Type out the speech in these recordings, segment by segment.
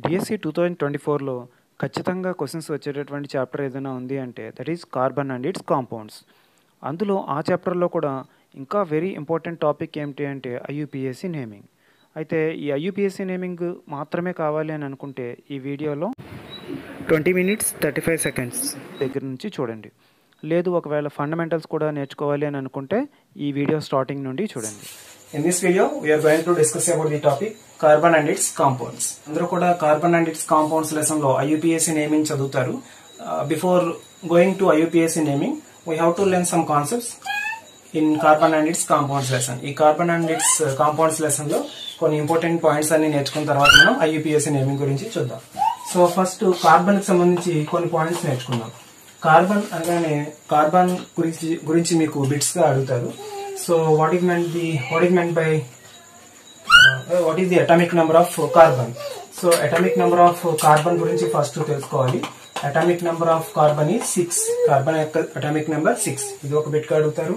BSc 2024లో ఖచ్చితంగా questions వచ్చేటటువంటి chapter ఏదైనా ఉంది అంటే that is carbon and its compounds. అందులో ఆ చాప్టర్లో కూడా ఇంకా వెరీ ఇంపార్టెంట్ టాపిక్ ఏమిటి అంటే ఐయుపిఎస్సి నేమింగ్. అయితే ఈ ఐయుపిఎస్సి నేమింగ్ మాత్రమే కావాలి అని అనుకుంటే ఈ వీడియోలో 20 minutes 35 seconds దగ్గర నుంచి చూడండి. లేదు ఒకవేళ ఫండమెంటల్స్ కూడా నేర్చుకోవాలి అని అనుకుంటే ఈ వీడియో స్టార్టింగ్ నుండి చూడండి. In this video, we are going to discuss about the topic carbon and its compounds. అందరూ కూడా carbon and its compounds lesson లో IUPAC naming చదువుతారు. Before going to IUPAC naming, we have to learn some concepts in carbon and its compounds lesson. ఈ carbon and its compounds lesson లో కొన్ని important points అన్ని నేర్చుకున్న తర్వాత మనం IUPAC naming గురించి చూద్దాం. సో ఫస్ట్ కార్బన్ కి సంబంధించి కొన్ని పాయింట్స్ నేర్చుకుందాం. కార్బన్ అనగానే కార్బన్ గురించి మీకు బిట్స్ గా అడుగుతారు. So what is meant by what is the atomic number of carbon? So atomic number of carbon గురించి ఫస్ట్ తెలుసుకోవాలి. Atomic number of carbon is 6. Carbon యొక్క atomic number 6. ఇది ఒక బిట్ గా అడుగుతారు.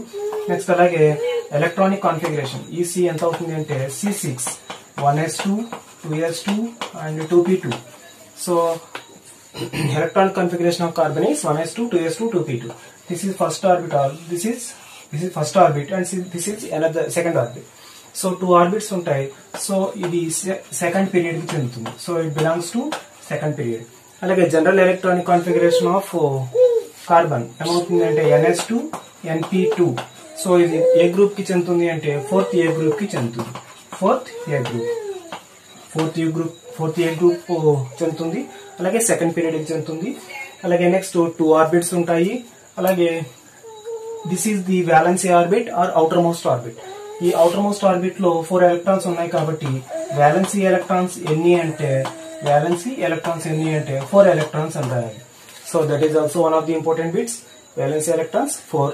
నెక్స్ట్ అలాగే ఎలక్ట్రానిక్ కాన్ఫిగరేషన్ EC ఎంత అవుతుంది అంటే C6 1s2 2s2 and 2p2. So electronic configuration of carbon is 1s2 2s2 2p2. This is first orbital. This is first orbit and this is another second orbit. So two orbits ఉంటాయి. So ఇది second period కి చెందుతుంది. So it belongs to second period. అలాగే general electronic configuration of carbon ఏమవుతుంది అంటే ns2 np2. So ఇది ఏ group కి చెందుతుంది అంటే ఫోర్త్ ఏ గ్రూప్ కి చెందుతుంది. ఫోర్త్ ఏ గ్రూప్ చెందుతుంది. అలాగే సెకండ్ పీరియడ్ కి చెందుతుంది. అలాగే నెక్స్ట్ టూ ఆర్బిట్స్ ఉంటాయి. అలాగే this is the valency orbit or outer most orbit. ఈ అవుటర్ మోస్ట్ ఆర్బిట్ లో 4 ఎలక్ట్రాన్స్ ఉన్నాయి కాబట్టి వ్యాలెన్సీ ఎలక్ట్రాన్స్ ఎన్ని అంటే 4 ఎలక్ట్రాన్స్ అని రాయాలి. So that is also one of the important bits. Valency electrons 4.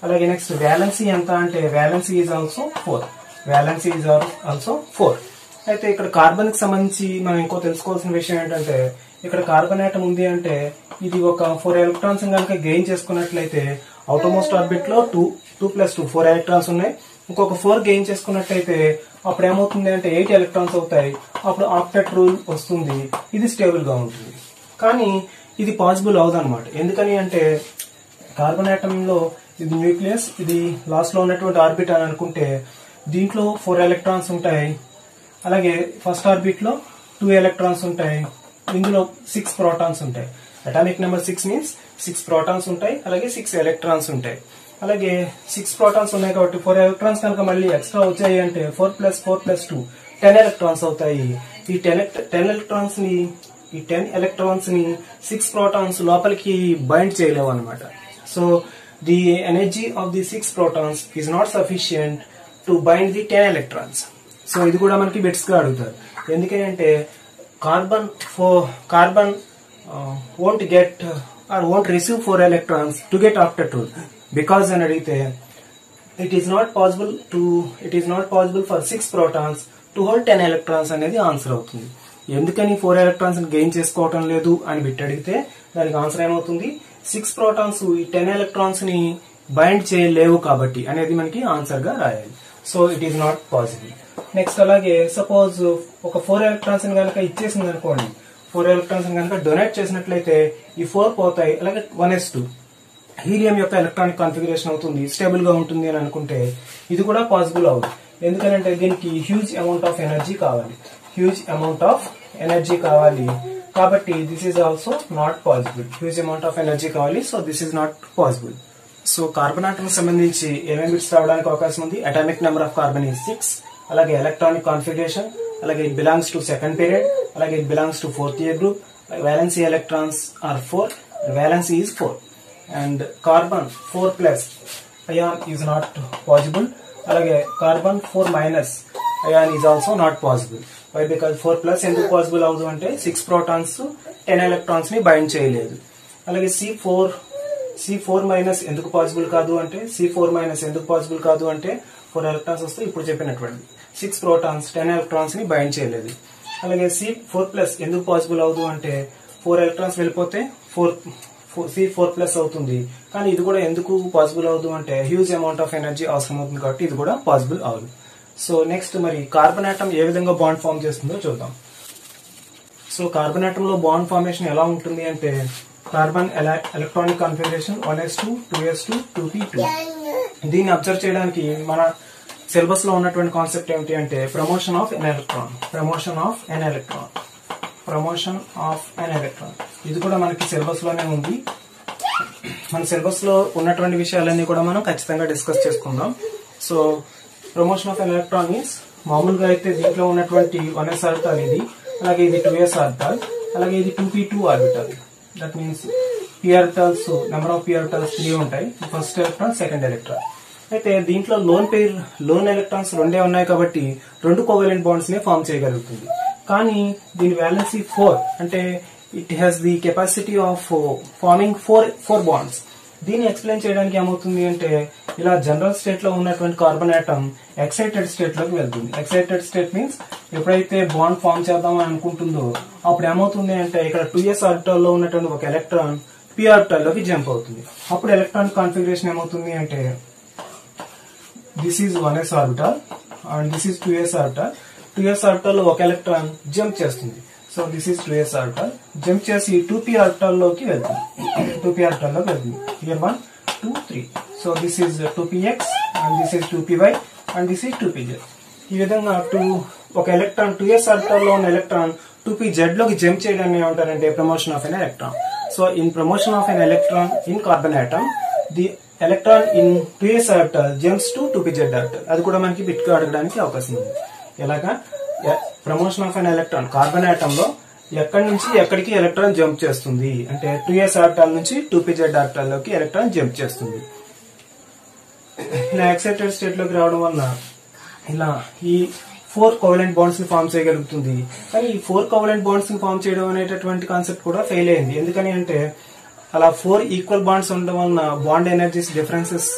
అలాగే నెక్స్ట్ వ్యాలెన్సీ ఎంత అంటే వ్యాలెన్సీ ఈజ్ ఆల్సో 4. అయితే ఇక్కడ కార్బన్ కి సంబంధించి మనం ఇంకో తెలుసుకోవాల్సిన విషయం ఏంటంటే ఇక్కడ కార్బన్ ఆటం ఉంది అంటే ఇది ఒక 4 ఎలక్ట్రాన్స్ కనుక గెయిన్ చేసుకున్నట్లయితే అవుటర్ మోస్ట్ ఆర్బిట్ లో 2 + 2 4 ఎలక్ట్రాన్స్ ఉన్నాయి. ఇంకొక 4 గెయిన్ చేసుకున్నట్లయితే అప్పుడు ఏమవుతుంది అంటే 8 ఎలక్ట్రాన్స్ అవుతాయి. అప్పుడు ఆక్టెట్ రూల్ వస్తుంది. ఇది స్టేబుల్ గా ఉంటుంది. కానీ ఇది పాసిబుల్ అవదన్నమాట. ఎందుకని అంటే కార్బన్ ఆటమ్ లో ఇది న్యూక్లియస్, ఇది లాస్ట్ లో ఉన్నటువంటి ఆర్బిట్ అని అనుకుంటే దీంట్లో 4 ఎలక్ట్రాన్స్ ఉంటాయి. అలాగే ఫస్ట్ ఆర్బిట్ లో 2 ఎలక్ట్రాన్స్ ఉంటాయి. ఇందులో 6 ప్రోటాన్స్ ఉంటాయి. అటామిక్ నెంబర్ 6 మీన్స్ 6 ప్రోటాన్స్ ఉంటాయి. అలాగే 6 ఎలక్ట్రాన్స్ ఉంటాయి. అలాగే 6 ప్రోటాన్స్ ఉన్నాయి కాబట్టి 4 ఎలక్ట్రాన్స్ కనుక మళ్ళీ ఎక్స్ట్రా వచ్చాయి అంటే 4 + 4 + 2 10 ఎలక్ట్రాన్స్ అవుతాయి. ఈ 10 ఎలక్ట్రాన్స్ ని 6 ప్రోటాన్స్ లోపలికి బైండ్ చేయలేవు అనమాట. So the energy of the 6 protons is not sufficient to bind the 10 electrons. So ఇది కూడా మనకి బిట్స్ గా అడుగుతారు. ఎందుకంటే carbon won't get or won't receive 4 electrons to get octet rule because అని అడిగితే it is not possible for 6 protons to hold 10 electrons అనేది answer అవుతుంది. ఎందుకని 4 ఎలక్ట్రాన్స్ గెయిన్ చేసుకోవటం లేదు అని బిట్ అడిగితే దానికి ఆన్సర్ ఏమవుతుంది 6 ప్రోటాన్స్ ఈ 10 ఎలక్ట్రాన్స్ ని బైండ్ చేయలేవు కాబట్టి అనేది మనకి ఆన్సర్ గా రాయాలి. So it is not possible. Next అలాగే సపోజ్ ఒక 4 ఎలక్ట్రాన్స్ కనుక ఇచ్చేసింది అనుకోండి, 4 ఎలక్ట్రాన్స్ కనుక డొనేట్ చేసినట్లయితే ఈ 4 పోతాయి. అలాగే 1s2 హీలియం యొక్క ఎలక్ట్రానిక్ కాన్ఫిగరేషన్ అవుతుంది, స్టేబుల్ గా ఉంటుంది అని అనుకుంటే ఇది కూడా పాసిబుల్ అవుతుంది. ఎందుకంటే దీనికి హ్యూజ్ అమౌంట్ ఆఫ్ ఎనర్జీ కావాలి. కాబట్టి this is also not possible. Huge amount of energy కావాలి. So this is not possible. So carbon atom సంబంధించి ఏమేమి బిట్స్ రావడానికి అవకాశం ఉంది? Atomic number of carbon is 6. అలాగే ఎలక్ట్రానిక్ కాన్ఫిగరేషన్, అలాగే it belongs to second period, అలాగే it belongs to fourth year group, valency electrons are 4, valency is 4, and carbon 4+ ion is not possible. అలాగే carbon 4- ion is also not possible. Why? Because 4+ ఎందుకు possible అవదు అంటే 6 protons 10 electrons ని bind చేయలేదు. అలాగే C4- ఎందుకు possible కాదు అంటే 4 ఎలక్ట్రాన్స్ వస్తే ఇప్పుడు చెప్పినటువంటి 6 ప్రోటాన్స్ 10 ఎలక్ట్రాన్స్ ని బైండ్ చేయలేదు. అలాగే C4+ ఎందుకు పాసిబుల్ అవదు అంటే 4 ఎలక్ట్రాన్స్ వెళ్ళిపోతే C4+ అవుతుంది. కానీ ఇది కూడా ఎందుకు పాసిబుల్ అవదు అంటే హ్యూజ్ అమౌంట్ ఆఫ్ ఎనర్జీ అవసరం అవుతుంది కాబట్టి ఇది కూడా పాసిబుల్ అవదు. సో నెక్స్ట్ మరి కార్బన్ ఆటమ్ ఏ విధంగా బాండ్ ఫామ్ చేస్తుందో చూద్దాం. సో కార్బన్ ఆటమ్ లో బాండ్ ఫార్మేషన్ ఎలా ఉంటుంది అంటే carbon electronic configuration 1s2 2s2 2p2. దీన్ని అబ్జర్వ్ చేయడానికి మన సిలబస్ లో ఉన్నటువంటి కాన్సెప్ట్ ఏమిటి అంటే ప్రమోషన్ ఆఫ్ ఎన్ ఎలక్ట్రాన్. ఇది కూడా మనకి సిలబస్ లోనే ఉంది. మన సిలబస్ లో ఉన్నటువంటి విషయాలన్నీ కూడా మనం ఖచ్చితంగా డిస్కస్ చేసుకుందాం. So promotion of an electron means మామూలుగా అయితే దీంట్లో ఉన్నటువంటి 1s ఆర్బిటాల్ ఇది, అలాగే ఇది 2s ఆర్బిటాల్, అలాగే ఇది 2p2 orbital. That means p orbitals number of p orbitals 3 ఉంటాయి. First electron, second electron. అయితే దీంట్లో లోన్ ఎలక్ట్రాన్స్ 2 ఉన్నాయి కాబట్టి 2 కోవలెంట్ బాండ్స్ ని ఫామ్ చేయగలుగుతుంది. కానీ దీని వ్యాలెన్సీ 4 అంటే it has the capacity of farming 4 bonds. దీన్ని ఎక్స్ప్లెయిన్ చేయడానికి ఏమవుతుంది అంటే ఇలా జనరల్ స్టేట్ లో ఉన్నటువంటి కార్బన్ ఆటమ్ ఎక్సైటెడ్ స్టేట్ లోకి వెళ్తుంది. ఎక్సైటెడ్ స్టేట్ మీన్స్ ఎప్పుడైతే బాండ్ ఫామ్ చేద్దామని అనుకుంటుందో అప్పుడు ఏమవుతుంది అంటే ఇక్కడ 2s ఆర్బిటాల్ లో ఉన్నటువంటి ఒక ఎలక్ట్రాన్ p ఆర్బిటాల్ లోకి జంప్ అవుతుంది. అప్పుడు ఎలక్ట్రాన్ కాన్ఫిగరేషన్ ఏమవుతుంది అంటే this is 1s orbital and this is 2s orbital. 2s orbital లో ఒక ఎలక్ట్రాన్ జంప్ చేస్తుంది. So this is 2s orbital jump చేసి 2p ఆర్బిటాల్ లోకి వెళ్తుంది. Here 1 2 3. So this is 2px and this is 2py and this is 2pz. ఈ విధంగా ఒక electron 2s orbital లో ఉన్న ఎలక్ట్రాన్ 2pz లోకి జంప్ చేయడాన్ని ఏమంటారంటే promotion of an electron. So in promotion of an electron in carbon atom the electron in 2s orbital jumps to 2pz orbital. అది కూడా మనకి బిట్ గా అడగడానికి అవకాశం ఉంది. ఎలాగా promotion of an electron carbon atom లో ఎక్కడి నుంచి ఎక్కడికి ఎలక్ట్రాన్ జంప్ చేస్తుంది అంటే 2s ఆర్బిటాల్ నుంచి 2pz ఆర్బిటాల్ లోకి ఎలక్ట్రాన్ జంప్ చేస్తుంది. ఇలా ఎక్సైటెడ్ స్టేట్ లోకి రావడం వల్ల ఇలా ఈ 4 కోవలెంట్ బాండ్స్ ని ఫామ్ చేయగలుగుతుంది. కానీ ఈ 4 కోవలెంట్ బాండ్స్ ని ఫామ్ చేయడం అనేటటువంటి కాన్సెప్ట్ కూడా ఫెయిల్ అయింది. ఎందుకని అంటే అలా 4 ఈక్వల్ బాండ్స్ ఉండడం వలన బాండ్ ఎనర్జీస్ డిఫరెన్సెస్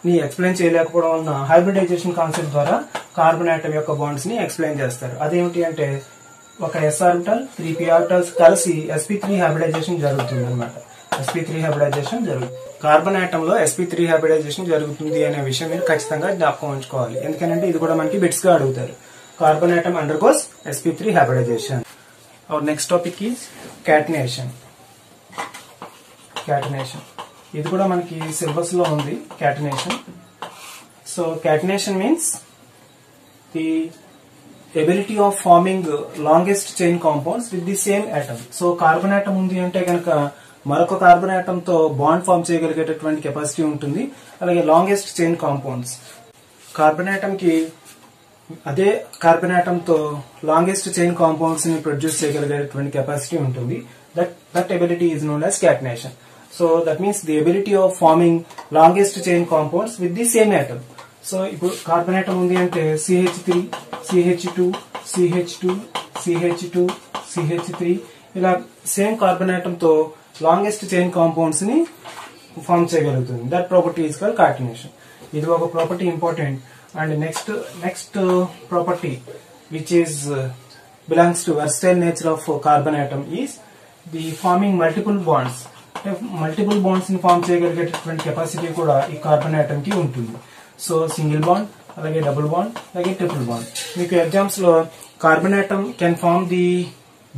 ని ఎక్స్ప్లెయిన్ చేయలేకపోవడం వలన హైబ్రిడైజేషన్ కాన్సెప్ట్ ద్వారా కార్బన్ ఆటమ్ యొక్క బాండ్స్ ని ఎక్స్ప్లెయిన్ చేస్తారు. అదేమిటి అంటే ఒక s ఆర్బిటాల్ 3p ఆర్బిటాల్స్ కలిసి sp3 హైబ్రిడైజేషన్ జరుగుతుంది అనమాట. sp3 హైబ్రిడైజేషన్ జరుగుతుంది. కార్బన్ ఆటమ్ లో sp3 హైబ్రిడైజేషన్ జరుగుతుంది అనే విషయం మీరు ఖచ్చితంగా జ్ఞాపకం ఉంచుకోవాలి. ఎందుకంటే ఇది కూడా మనకి బిట్స్ గా అడుగుతారు. Carbon atom undergoes sp3 hybridization. Our next topic is catenation. ఇది కూడా మనకి సిలబస్ లో ఉంది catenation. So catenation means the ability of forming longest chain compounds with the same atom. So carbon atom ఉంది అంటే కనుక మరొక కార్బన్ ఆటమ్ తో బాండ్ ఫామ్ చేయగలిగేటటువంటి కెపాసిటీ ఉంటుంది. అలాగే longest chain compounds carbon atom కి అదే కార్బన్ ఆటమ్ తో లాంగెస్ట్ చైన్ కాంపౌండ్స్ ని ప్రొడ్యూస్ చేయగలిగేటటువంటి కెపాసిటీ ఉంటుంది. That ability is known as catenation. So that means the ability of forming longest chain compounds with the same atom. So ఇప్పుడు carbon atom ఉంది అంటే CH3 CH2 CH2 CH2 CH3 ఇలా same carbon atom తో longest chain compounds ని form చేయగలుగుతుంది. That property is called catenation. ఇది ఒక property important. And next property which is belongs to versatile nature of carbon atom is the forming multiple bonds. Multiple bonds ని form చేయగలిగేటటువంటి capacity కూడా ఈ carbon atom కి ఉంటుంది. So single bond, అలాగే double bond, అలాగే ట్రిపుల్ బాండ్. మీకు exams లో carbon atom can form the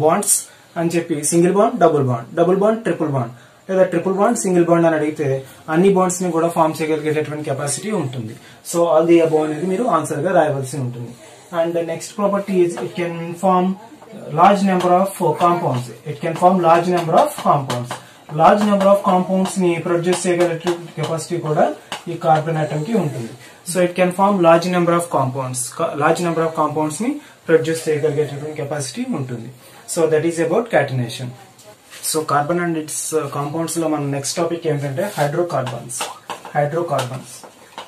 bonds అని చెప్పి single bond, double bond, triple bond లేదా ట్రిపుల్ బాండ్, సింగిల్ బాండ్ అని అడిగితే అన్ని బాండ్స్ ని కూడా ఫామ్ చేయగలిగేటటువంటి కెపాసిటీ ఉంటుంది. సో ఆల్ ది అబౌవ్ అనేది మీరు ఆన్సర్ గా రాయవలసి ఉంటుంది. And next property is it can form large number of compounds. Large number of compounds ని ప్రొడ్యూస్ చేయగలిగే కెపాసిటీ కూడా ఈ కార్బన్ ఆటమ్ కి ఉంటుంది. So it can form large number of compounds ని ప్రొడ్యూస్ చేయగలిగేటటువంటి కెపాసిటీ ఉంటుంది. So that is about catenation. So carbon and its compounds లో మన నెక్స్ట్ టాపిక్ ఏంటంటే హైడ్రోకార్బన్స్.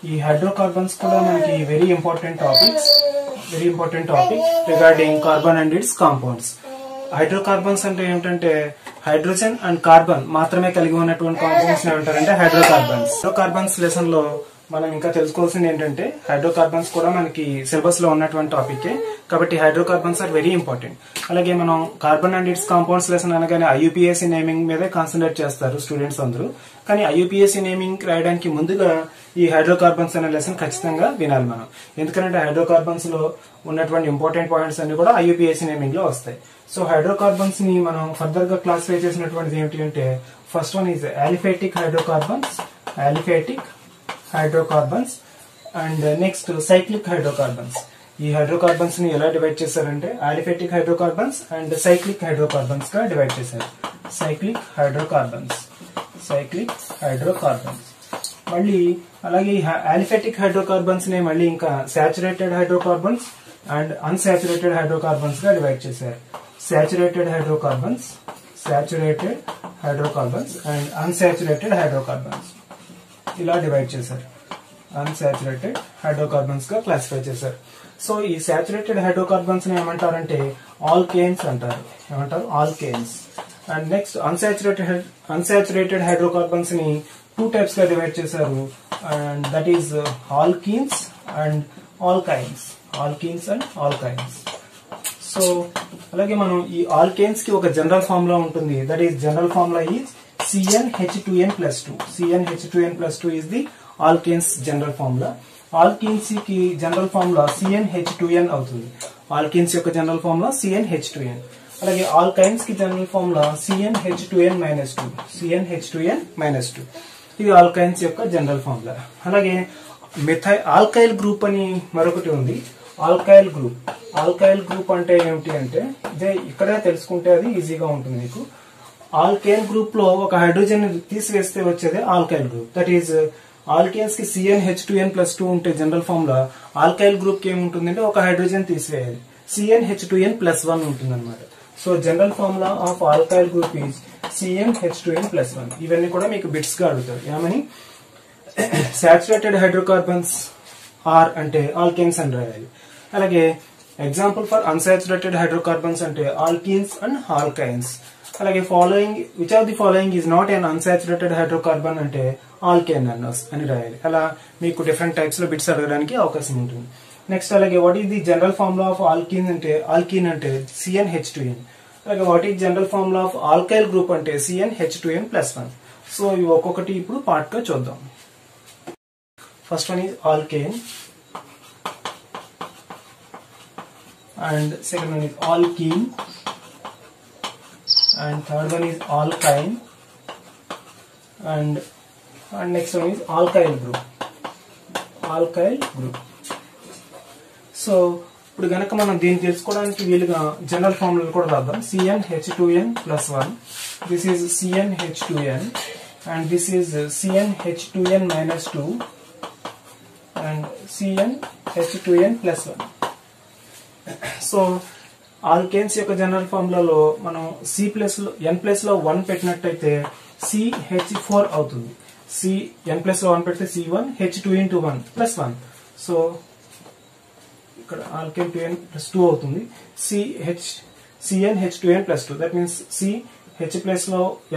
ఈ హైడ్రోకార్బన్స్ కూడా మనకి very important topic regarding carbon and its compounds. Hydrocarbons అంటే ఏమిటంటే హైడ్రోజన్ అండ్ కార్బన్ మాత్రమే కలిగి ఉన్నటువంటి కాంపౌండ్స్ ఏమంటారంటే హైడ్రోకార్బన్స్. హైడ్రోకార్బన్స్ లెసన్ లో మనం ఇంకా తెలుసుకోవాల్సింది ఏంటంటే హైడ్రోకార్బన్స్ కూడా మనకి సిలబస్ లో ఉన్నటువంటి టాపికే, కాబట్టి హైడ్రోకార్బన్స్ ఆర్ వెరీ ఇంపార్టెంట్. అలాగే మనం carbon and its compounds lesson అనగానే ఐయుపిఎస్సి నేమింగ్ మీదే కాన్సన్ట్రేట్ చేస్తారు స్టూడెంట్స్ అందరూ. కానీ ఐయుపిఎస్సి నేమింగ్ రాయడానికి ముందుగా ఈ హైడ్రోకార్బన్స్ అనే లెసన్ ఖచ్చితంగా వినాలి మనం. ఎందుకంటే హైడ్రోకార్బన్స్ లో ఉన్నటువంటి ఇంపార్టెంట్ పాయింట్స్ అన్ని కూడా ఐయుపిఎస్సి నేమింగ్ లో వస్తాయి. సో హైడ్రోకార్బన్స్ ని మనం ఫర్దర్ గా క్లాసిఫై చేసినటువంటిది ఏమిటి అంటే, first one is aliphatic hydrocarbons and next cyclic hydrocarbons. ఈ హైడ్రోకార్బన్స్ ని ఎలా డివైడ్ చేశారంటే aliphatic hydrocarbons and cyclic hydrocarbons గా డివైడ్ చేశారు. సైక్లిక్ హైడ్రోకార్బన్స్ మళ్ళీ అలాగే అలిఫాటిక్ హైడ్రోకార్బన్స్ ని మళ్ళీ ఇంకా saturated hydrocarbons and unsaturated hydrocarbons గా డివైడ్ చేశారు. Saturated hydrocarbons and unsaturated hydrocarbons ఇలా డివైడ్ చేశారు. అన్సాచురేటెడ్ హైడ్రోకార్బన్స్ గా క్లాసిఫై చేశారు. సో ఈ సాచురేటెడ్ హైడ్రోకార్బన్స్ ని ఏమంటారంటే ఆల్కేన్స్ అంటారు. ఏమంటారు? Alkanes. And next unsaturated hydrocarbons ని 2 టైప్స్ గా డివైడ్ చేశారు. And that is alkenes and alkynes. So అలాగే మనం ఈ ఆల్కేన్స్ కి ఒక జనరల్ ఫార్ములా ఉంటుంది. That is general formula is CnH2n+2. CnH2n+2 is the alkanes general formula. Alkenes కి జనరల్ ఫార్ములా CnH2n అవుతుంది. ఆల్కేన్స్ యొక్క జనరల్ ఫార్ములా CnH2n. అలాగే ఆల్కైన్స్ కి జనరల్ ఫార్ములా CnH2n-2. ఇది ఆల్కైన్స్ యొక్క జనరల్ ఫార్ములా. అలాగే ఆల్కైల్ గ్రూప్ అని మరొకటి ఉంది. ఆల్కైల్ గ్రూప్ అంటే ఏమిటి అంటే, ఇదే ఇక్కడే తెలుసుకుంటే అది ఈజీగా ఉంటుంది మీకు. ఆల్కేన్ గ్రూప్ లో ఒక హైడ్రోజన్ తీసివేస్తే వచ్చేది alkyl group. That is alkanes కి CnH2n+2 ఉంటే జనరల్ ఫార్ములా, ఆల్కైల్ గ్రూప్ కి ఏముంటుందంటే ఒక హైడ్రోజన్ తీసివేయాలి, CnH2n+1 ఉంటుంది అనమాట. So general formula of alkyl group is CnH2n+1. ఇవన్నీ కూడా మీకు బిట్స్ గా అడుగుతారు. ఏమని? సాచురేటెడ్ హైడ్రోకార్బన్స్ ఆర్ అంటే ఆల్కేన్స్ అని రాయాలి. అలాగే ఎగ్జాంపుల్ ఫర్ అన్సాచురేటెడ్ హైడ్రోకార్బన్స్ అంటే ఆల్కీన్స్ అండ్ ఆల్కైన్స్. అలాగే which of the following is not an unsaturated hydrocarbon అంటే ఆల్కేన్ అని రాయాలి. అలా మీకు డిఫరెంట్ టైప్స్ లో బిట్స్ అడగడానికి అవకాశం ఉంటుంది. నెక్స్ట్ అలాగే what is the general formula of alkyne అంటే CnH2n. అలాగే what is general formula of alkyl group అంటే CnH2n+1. సో ఇవి ఒక్కొక్కటి ఇప్పుడు పార్ట్ గా చూద్దాం. First one is alkane and second one is alkyne and third one is alkyne and next one is alkyl group. So ఇప్పుడు గనక మనం దీన్ని తెలుసుకోవడానికి వీలుగా జనరల్ ఫార్ములా కూడా రాద్దాం. CnH2n+1. This is CnH2n and this is CnH2n-2 and CnH2n+1. So alkanes యొక్క general ఫార్ములాలో మనం n+లో 1 పెట్టినట్టయితే CH4 అవుతుంది. n+లో 1 పెడితే C1 H2 సో ఇక్కడ ఆల్కేన్ 2n+2 అవుతుంది. CnH2n+2. దట్ మీన్స్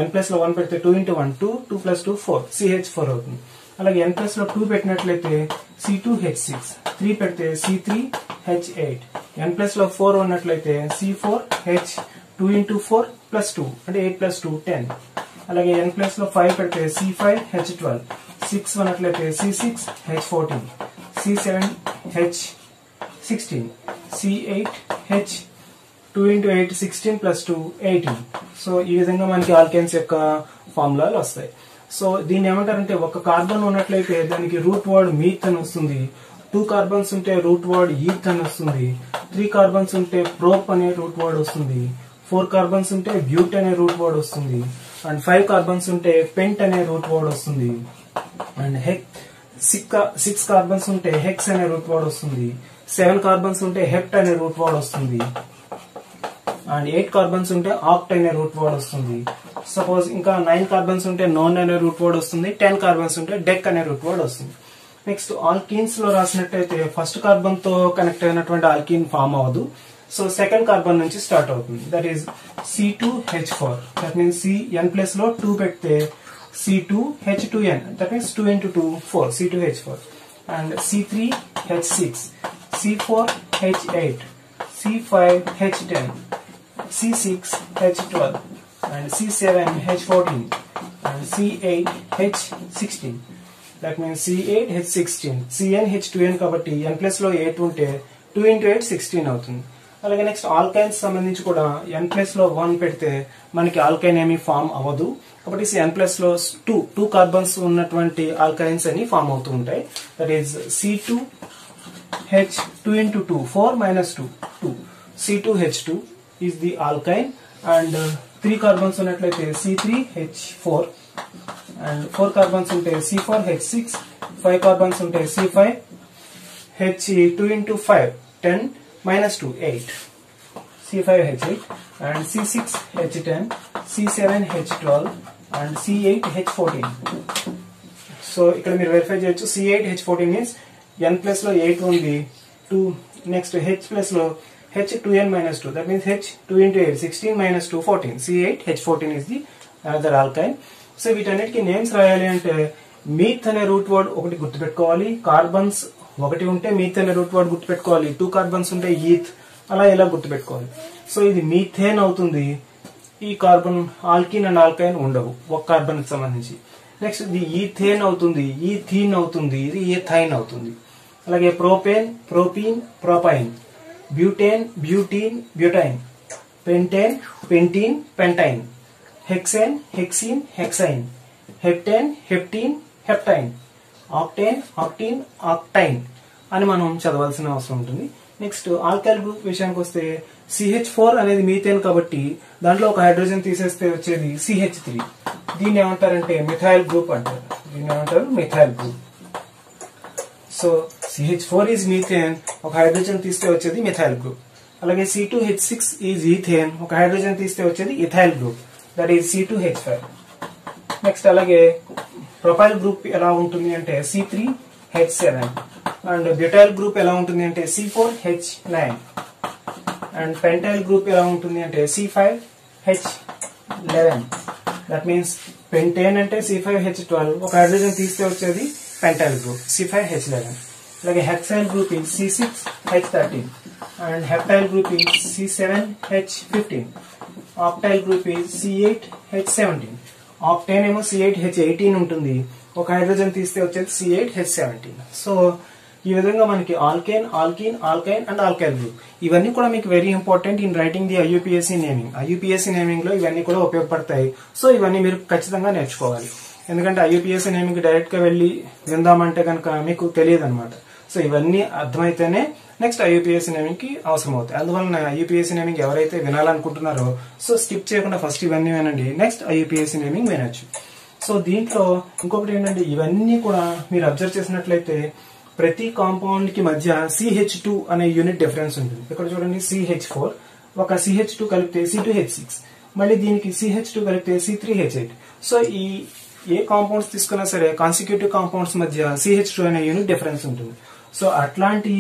n+లో 1 పెడితే 2 4 CH4 అవుతుంది. అలాగే n+లో 2 పెట్టినట్లయితే C2H6, 3 పెడితే C3H8, n+లో 4 ఉన్నట్లయితే C4H2 అంటే 8+2 10. అలాగే n+లో 5 పెడితే C5H12, 6 ఉన్నట్లయితే C6H14, C7H16, C8H2 8 16+2 18. సో ఈ విధంగా మనకి ఆల్కేన్స్ యొక్క ఫార్ములాలు వస్తాయి. సో దీన్ని ఏమంటారంటే, ఒక కార్బన్ ఉన్నట్లయితే దానికి రూట్ వర్డ్ మీత్ అని వస్తుంది, 2 కార్బన్స్ ఉంటే రూట్ వర్డ్ ఈత్ అని వస్తుంది, 3 కార్బన్స్ ఉంటే ప్రోప్ అనే రూట్ వర్డ్ వస్తుంది, 4 కార్బన్స్ ఉంటే బ్యూట్ అనే రూట్ వర్డ్ వస్తుంది, అండ్ 5 కార్బన్స్ ఉంటే పెంట్ అనే రూట్ వర్డ్ వస్తుంది, అండ్ 6 కార్బన్స్ ఉంటే హెక్స్ అనే రూట్ వర్డ్ వస్తుంది, 7 కార్బన్స్ ఉంటే హెప్ట్ అనే రూట్ వర్డ్ వస్తుంది, అండ్ 8 కార్బన్స్ ఉంటే ఆక్ట్ అనే రూట్ వర్డ్ వస్తుంది. సపోజ్ ఇంకా 9 కార్బన్స్ ఉంటే నోన్ అనే రూట్ వర్డ్ వస్తుంది, 10 కార్బన్స్ ఉంటే డెక్ అనే రూట్ వర్డ్ వస్తుంది. నెక్స్ట్ ఆల్కీన్స్ లో రాసినట్టయితే ఫస్ట్ కార్బన్ తో కనెక్ట్ అయినటువంటి ఆల్కీన్ ఫామ్ అవ్వదు. సో సెకండ్ కార్బన్ నుంచి స్టార్ట్ అవుతుంది. That is C2H4. That means n+లో 2 పెడితే C2H2N, that means 2 into 2 4, C2H4, and C3H6, C4H8, C5H10, C6H12, and C7H14, and C8H16. That means C8H16, CnH2n కాబట్టి n plus లో 8 ఉంటే 2 into 8 16 అవుతుంది. అలాగే నెక్స్ట్ ఆల్కైన్స్ సంబంధించి కూడా n ప్లస్ లో 1 పెడితే మనకి ఆల్కైన్ ఏమి ఫామ్ అవ్వదు. కాబట్టి n ప్లస్ లో 2 కార్బన్స్ ఉన్నటువంటి ఆల్కైన్స్ అని ఫామ్ అవుతూ ఉంటాయి. That is C2H2 into 2 4 minus 2 2 C2H2 is the alkyne, and 3 carbons ఉన్నట్లయితే C3H4, and 4 కార్బన్స్ ఉంటే C4H6, 5 కార్బన్స్ ఉంటే C5H2 into 5 10 minus 2 8, C5H8, and C6H10, C7H12, and C8H14. So ఇక్కడ మీరు వెరిఫై చేయొచ్చు. C8H14 మీన్స్ n ప్లస్ లో 8 ఉంది, 2 next H plus లో H2n minus 2, that means H2 into 8 16 minus 2 14, C8H14 is the another alkyne. So వీటన్నిటికీ names రాయాలి అంటే Meath అనే రూట్ వర్డ్ ఒకటి గుర్తుపెట్టుకోవాలి. కార్బన్స్ ఒకటి ఉంటే మీథ్ అనే రూట్ వర్డ్ గుర్తుపెట్టుకోవాలి. 2 కార్బన్స్ ఉంటే ఈథ్, అలా ఇలా గుర్తుపెట్టుకోవాలి. సో ఇది మీథేన్ అవుతుంది. ఈ కార్బన్ ఆల్కిన్ అండ్ ఆల్కైన్ ఉండవు ఒక కార్బన్ కి సంబంధించి. నెక్స్ట్ ఇది ఈథేన్ అవుతుంది, ఈథీన్ అవుతుంది, ఇది ఈథైన్ అవుతుంది. అలాగే propane, propene, propyne, butane, butene, butyne, pentane, pentene, pentyne, hexane, hexene, hexyne, heptane, heptene, heptyne, octane, octene, octyne అని మనం చదవాల్సిన అవసరం ఉంటుంది. నెక్స్ట్ ఆల్కైల్ గ్రూప్ విషయానికి వస్తే CH4 అనేది మీథేన్ కాబట్టి దాంట్లో ఒక హైడ్రోజన్ తీసేస్తే వచ్చేది CH3. దీన్ని ఏమంటారంటే మిథైల్ గ్రూప్ అంటారు. దీన్ని ఏమంటారు methyl group. So CH4 is methane, ఒక హైడ్రోజన్ తీస్తే వచ్చేది మిథైల్ గ్రూప్. అలాగే C2H6 ఈజ్ ఈథేన్, ఒక హైడ్రోజన్ తీస్తే వచ్చేది ethyl group, that is C2H5. Next అలాగే ప్రొపైల్ గ్రూప్ ఎలా ఉంటుంది అంటే C3H7, అండ్ బ్యూటైల్ గ్రూప్ ఎలా ఉంటుంది అంటే C4H9, అండ్ పెంటైల్ గ్రూప్ ఎలా ఉంటుంది అంటే C5H11. దట్ మీన్స్ పెంటేన్ అంటే C5H12, ఒక హైడ్రోజన్ తీస్తే వచ్చేది పెంటైల్ గ్రూప్ C5H11. అలాగే hexyl group is C6H13, and heptyl group is C7H15, octyl group is C8H17, octane ఏమో C8H18 ఉంటుంది, ఒక హైడ్రోజన్ తీస్తే వచ్చేది C8H17. సో ఈ విధంగా మనకి alkane, alkyne, ఆల్కైన్ and alkyl group ఇవన్నీ కూడా మీకు very important in writing the IUPAC naming. IUPAC naming లో ఇవన్నీ కూడా ఉపయోగపడతాయి. సో ఇవన్నీ మీరు ఖచ్చితంగా నేర్చుకోవాలి. ఎందుకంటే IUPAC నేమింగ్ డైరెక్ట్ గా వెళ్ళి విందామంటే కనుక మీకు తెలియదు అనమాట. సో ఇవన్నీ అర్థమైతేనే నెక్స్ట్ IUPAC నేమింగ్ కి అవసరం అవుతాయి. అందువల్ల IUPAC నేమింగ్ ఎవరైతే వినాలనుకుంటున్నారో సో స్కిప్ చేయకుండా ఫస్ట్ ఇవన్నీ వినండి, నెక్స్ట్ IUPAC నేమింగ్ వినొచ్చు. సో దీంట్లో ఇంకొకటి ఏంటంటే ఇవన్నీ కూడా మీరు అబ్జర్వ్ చేసినట్లయితే ప్రతి కాంపౌండ్ కి మధ్య CH2 అనే యూనిట్ డిఫరెన్స్ ఉంటుంది. ఇక్కడ చూడండి CH4, ఒక CH2 కలిపితే C2H6, మళ్ళీ దీనికి CH2 కలిపితే C3H8. సో ఈ ఏ కాంపౌండ్స్ తీసుకున్నా సరే కాన్సిక్యూటివ్ కాంపౌండ్స్ మధ్య CH2 అనే యూనిట్ డిఫరెన్స్ ఉంటుంది. సో ఇలాంటి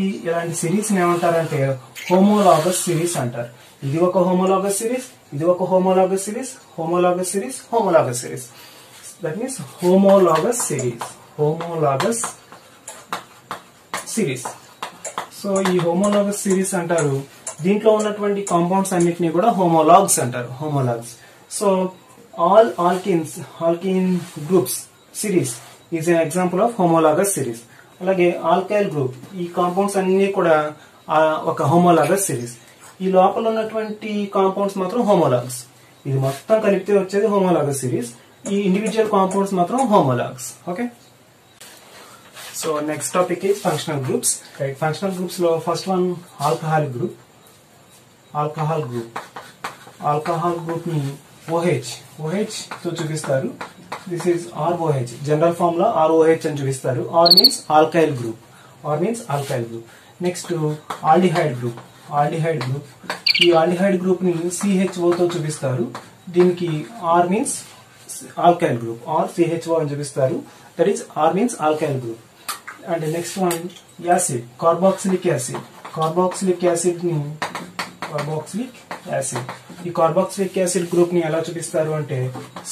సిరీస్ ఏమంటారంటే హోమోలాగస్ సిరీస్ అంటారు. ఇది ఒక హోమోలాగస్ సిరీస్, ఇది ఒక homologous series, homologous series, homologous series. That means homologous series, homologous series. So ఈ హోమోలాగస్ సిరీస్ అంటారు. దీంట్లో ఉన్నటువంటి కాంపౌండ్స్ అన్నిటినీ కూడా హోమోలాగ్స్ అంటారు, homologues. So all alkene groups series is an example of homologous series. అలాగే ఆల్కైల్ గ్రూప్ ఈ compounds అన్ని కూడా ఒక హోమోలాగస్ సిరీస్. ఈ లోపల ఉన్నటువంటి కాంపౌండ్స్ మాత్రం హోమోలాగ్స్. ఇది మొత్తం కలిపితే వచ్చేది హోమోలాగస్ సిరీస్. ఈ ఇండివిజువల్ కాంపౌండ్స్ మాత్రం homologues. Okay. So next topic is functional groups. Right, functional groups lo first one alcoholic group. Alcohol group ni OH తో చూపిస్తారు. This is ROH. General formula ROH అని చూపిస్తారు. R means alkyl group. Next aldehyde group. ఈ aldehyde group ని CHO తో చూపిస్తారు. దీనికి R means alkyl group, or CHO అని చూపిస్తారు. That is R means alkyl group. And the next one acid, carboxylic acid ni carboxylic acid. ఈ carboxylic acid group ని ఎలా చూపిస్తారు అంటే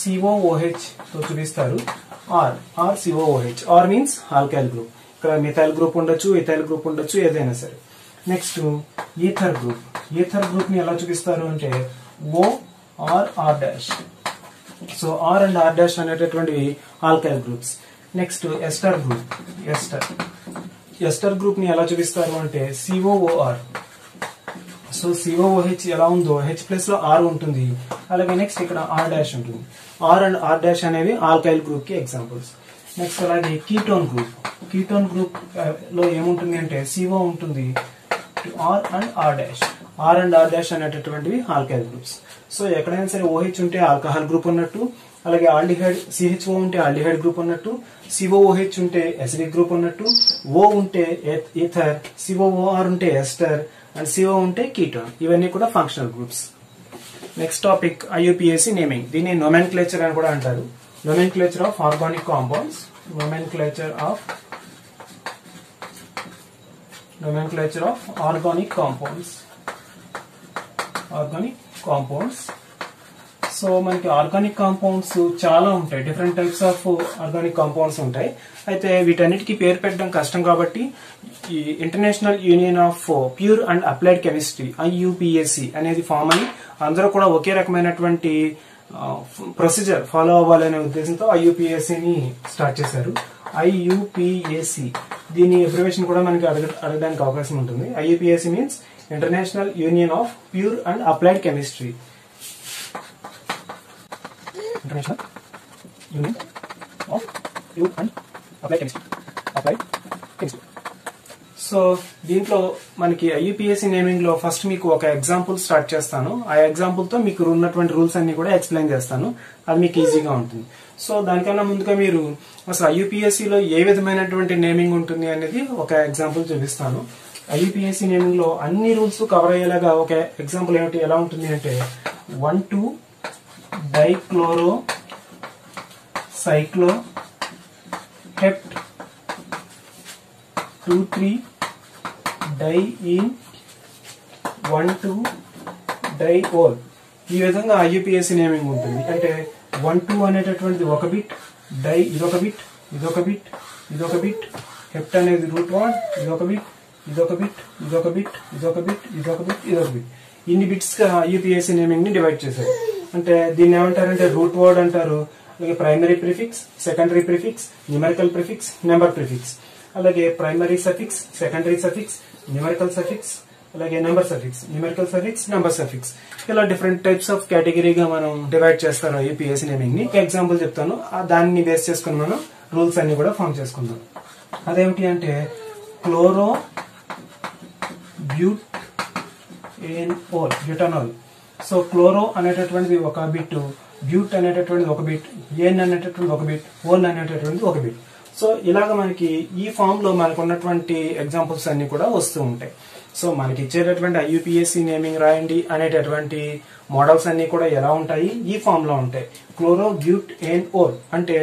COOH తో చూపిస్తారు. R COOH. R means alkyl group. ఇక్కడ మిథైల్ గ్రూప్ ఉండొచ్చు, ఇథైల్ గ్రూప్ ఉండొచ్చు, ఏదైనా సరే. Next ether group. Ether group ని ఎలా చూపిస్తారు అంటే OR. So R and R dash అనేటటువంటివి alkyl groups. Next ester group. Ester group ని ఎలా చూపిస్తారు అంటే COOR. సో COOH ఎలా ఉందో H ప్లస్ లో R ఉంటుంది. అలాగే నెక్స్ట్ ఇక్కడ R డాష్ ఉంటుంది. R అండ్ R డాష్ అనేవి ఆల్కైల్ గ్రూప్ కి ఎగ్జాంపుల్స్. నెక్స్ట్ అలాగే కీటోన్ గ్రూప్. కీటోన్ గ్రూప్ లో ఏముంటుంది అంటే CO ఉంటుంది, R and R dash. R and R dash అనేటటువంటివి ఆల్కైల్ గ్రూప్స్. సో ఎక్కడైనా సరే OH ఉంటే ఆల్కహాల్ గ్రూప్ ఉన్నట్టు, అలాగే ఆల్డిహైడ్ CHO ఉంటే ఆల్డిహైడ్ గ్రూప్ ఉన్నట్టు, COOH ఉంటే ఎసిడిక్ గ్రూప్ ఉన్నట్టు, O ఉంటే ఈథర్, COOR ఉంటే ఎస్టర్ అండ్ CO ఉంటే కీటోన్. ఇవన్నీ కూడా functional groups. Next topic IUPAC naming. దీన్ని నోమెన్క్లేచర్ అని కూడా అంటారు. Nomenclature of organic compounds. Nomenclature of organic compounds. So మనకి ఆర్గానిక్ కాంపౌండ్స్ చాలా ఉంటాయి. Different types of organic compounds ఉంటాయి. అయితే వీటన్నిటికీ పేరు పెట్టడం కష్టం కాబట్టి ఈ international union of pure and applied chemistry IUPAC అనేది ఫామ్ అని అందరూ కూడా ఒకే రకమైనటువంటి ప్రొసీజర్ ఫాలో అవ్వాలనే ఉద్దేశంతో IUPAC ని స్టార్ట్ చేశారు. IUPAC దీని అబ్రివేషన్ కూడా మనకి అడగడానికి అవకాశం ఉంటుంది. IUPAC means international union of pure and applied chemistry. International union of pure and applied chemistry. So దీంట్లో మనకి IUPAC నేమింగ్ లో ఫస్ట్ మీకు ఒక ఎగ్జాంపుల్ స్టార్ట్ చేస్తాను. ఆ ఎగ్జాంపుల్ తో మీకు ఉన్నటువంటి రూల్స్ అన్ని కూడా ఎక్స్ప్లెయిన్ చేస్తాను. అది మీకు ఈజీగా ఉంటుంది. సో దానికన్నా ముందుగా మీరు అసలు IUPAC లో ఏ విధమైనటువంటి నేమింగ్ ఉంటుంది అనేది ఒక ఎగ్జాంపుల్ చూపిస్తాను. IUPAC నేమింగ్ లో అన్ని రూల్స్ కవర్ అయ్యేలాగా ఒక ఎగ్జాంపుల్ ఏమిటి ఎలా ఉంటుంది అంటే 1,2-డైక్లోరో సైక్లో హెప్ట్ 2,3-డైఈన్ 1,2-డైఓల్. ఈ విధంగా IUPAC నేమింగ్ ఉంటుంది. అంటే 1,2 అనేటటువంటిది ఒక బిట్, డై ఇదొక బిట్, ఇదొక బిట్, ఇదొక బిట్, హెప్ట్ అనేది రూట్ వర్డ్, ఇదొక బిట్, ఇదొక బిట్, ఇదొక బిట్, ఇదొక బిట్, ఇదొక బిట్, ఇదొక బిట్. ఇన్ని బిట్స్ గా IUPAC నేమింగ్ ని డివైడ్ చేశారు. అంటే దీన్ని ఏమంటారంటే రూట్ వర్డ్ అంటారు, అలాగే primary prefix, secondary prefix, numerical prefix, number prefix, అలాగే primary suffix, secondary suffix, numerical suffix, అలాగే number suffix, numerical suffix, number suffix. ఇలా డిఫరెంట్ టైప్స్ ఆఫ్ కేటగిరీగా మనం డివైడ్ చేస్తారు IUPAC నేమింగ్ ని. ఎగ్జాంపుల్ చెప్తాను, దాన్ని బేస్ చేసుకుని మనం రూల్స్ అన్ని కూడా ఫామ్ చేసుకుందాం. అదేమిటి అంటే క్లోరో బ్యూటనాల్. సో క్లోరో అనేటటువంటిది ఒక బిట్, బ్యూట్ అనేటటువంటిది ఒక బిట్, ఏన్ అనేటటువంటి ఒక బిట్, ఓల్ అనేటటువంటిది ఒక బిట్. సో ఇలాగ మనకి ఈ ఫామ్ లో మనకు ఉన్నటువంటి ఎగ్జాంపుల్స్ అన్ని కూడా వస్తూ ఉంటాయి. సో మనకి ఇచ్చేటటువంటి IUPAC నేమింగ్ రాయండి అనేటటువంటి మోడల్స్ అన్ని కూడా ఎలా ఉంటాయి, ఈ ఫామ్ లో ఉంటాయి. క్లోరో బ్యూట్ ఏన్ ఓల్ అంటే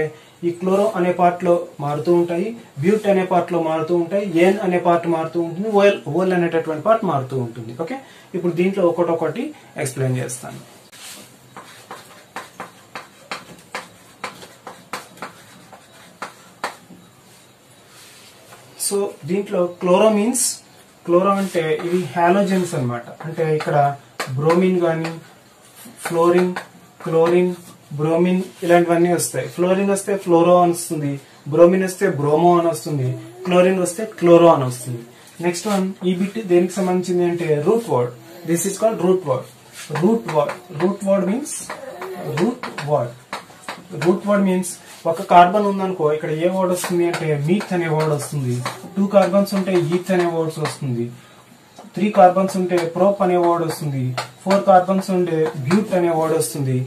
ఈ క్లోరో అనే పార్ట్ లో మారుతూ ఉంటాయి, బ్యూట్ అనే పార్ట్ లో మారుతూ ఉంటాయి, ఏన్ అనే పార్ట్ మారుతూ ఉంటుంది, ఓల్ అనేటటువంటి పార్ట్ మారుతూ ఉంటుంది. ఓకే, ఇప్పుడు దీంట్లో ఒకటొకటి ఎక్స్ప్లెయిన్ చేస్తాను. సో దీంట్లో క్లోరో మీన్స్, క్లోరో అంటే ఇవి హాలోజన్స్ అన్నమాట. అంటే ఇక్కడ బ్రోమిన్ గాని, ఫ్లోరిన్, క్లోరిన్, బ్రోమిన్ ఇలాంటివన్నీ వస్తాయి. ఫ్లోరిన్ వస్తే ఫ్లోరో అని వస్తుంది, బ్రోమిన్ వస్తే బ్రోమో అని వస్తుంది, క్లోరిన్ వస్తే క్లోరో అని వస్తుంది. నెక్స్ట్ వన్, ఈ బిట్ దేనికి సంబంధించింది అంటే route word. This is called root word. Root word means root word means ఒక కార్బన్ ఉందనుకో, ఇక్కడ ఏ వర్డ్ వస్తుంది అంటే మీథ్ అనే వర్డ్ వస్తుంది. 2 కార్బన్స్ ఉంటే ఈథ్ అనే వర్డ్స్ వస్తుంది. 3 కార్బన్స్ ఉంటే ప్రోప్ అనే వర్డ్ వస్తుంది. 4 కార్బన్స్ ఉంటే బ్యూట్ అనే వర్డ్ వస్తుంది.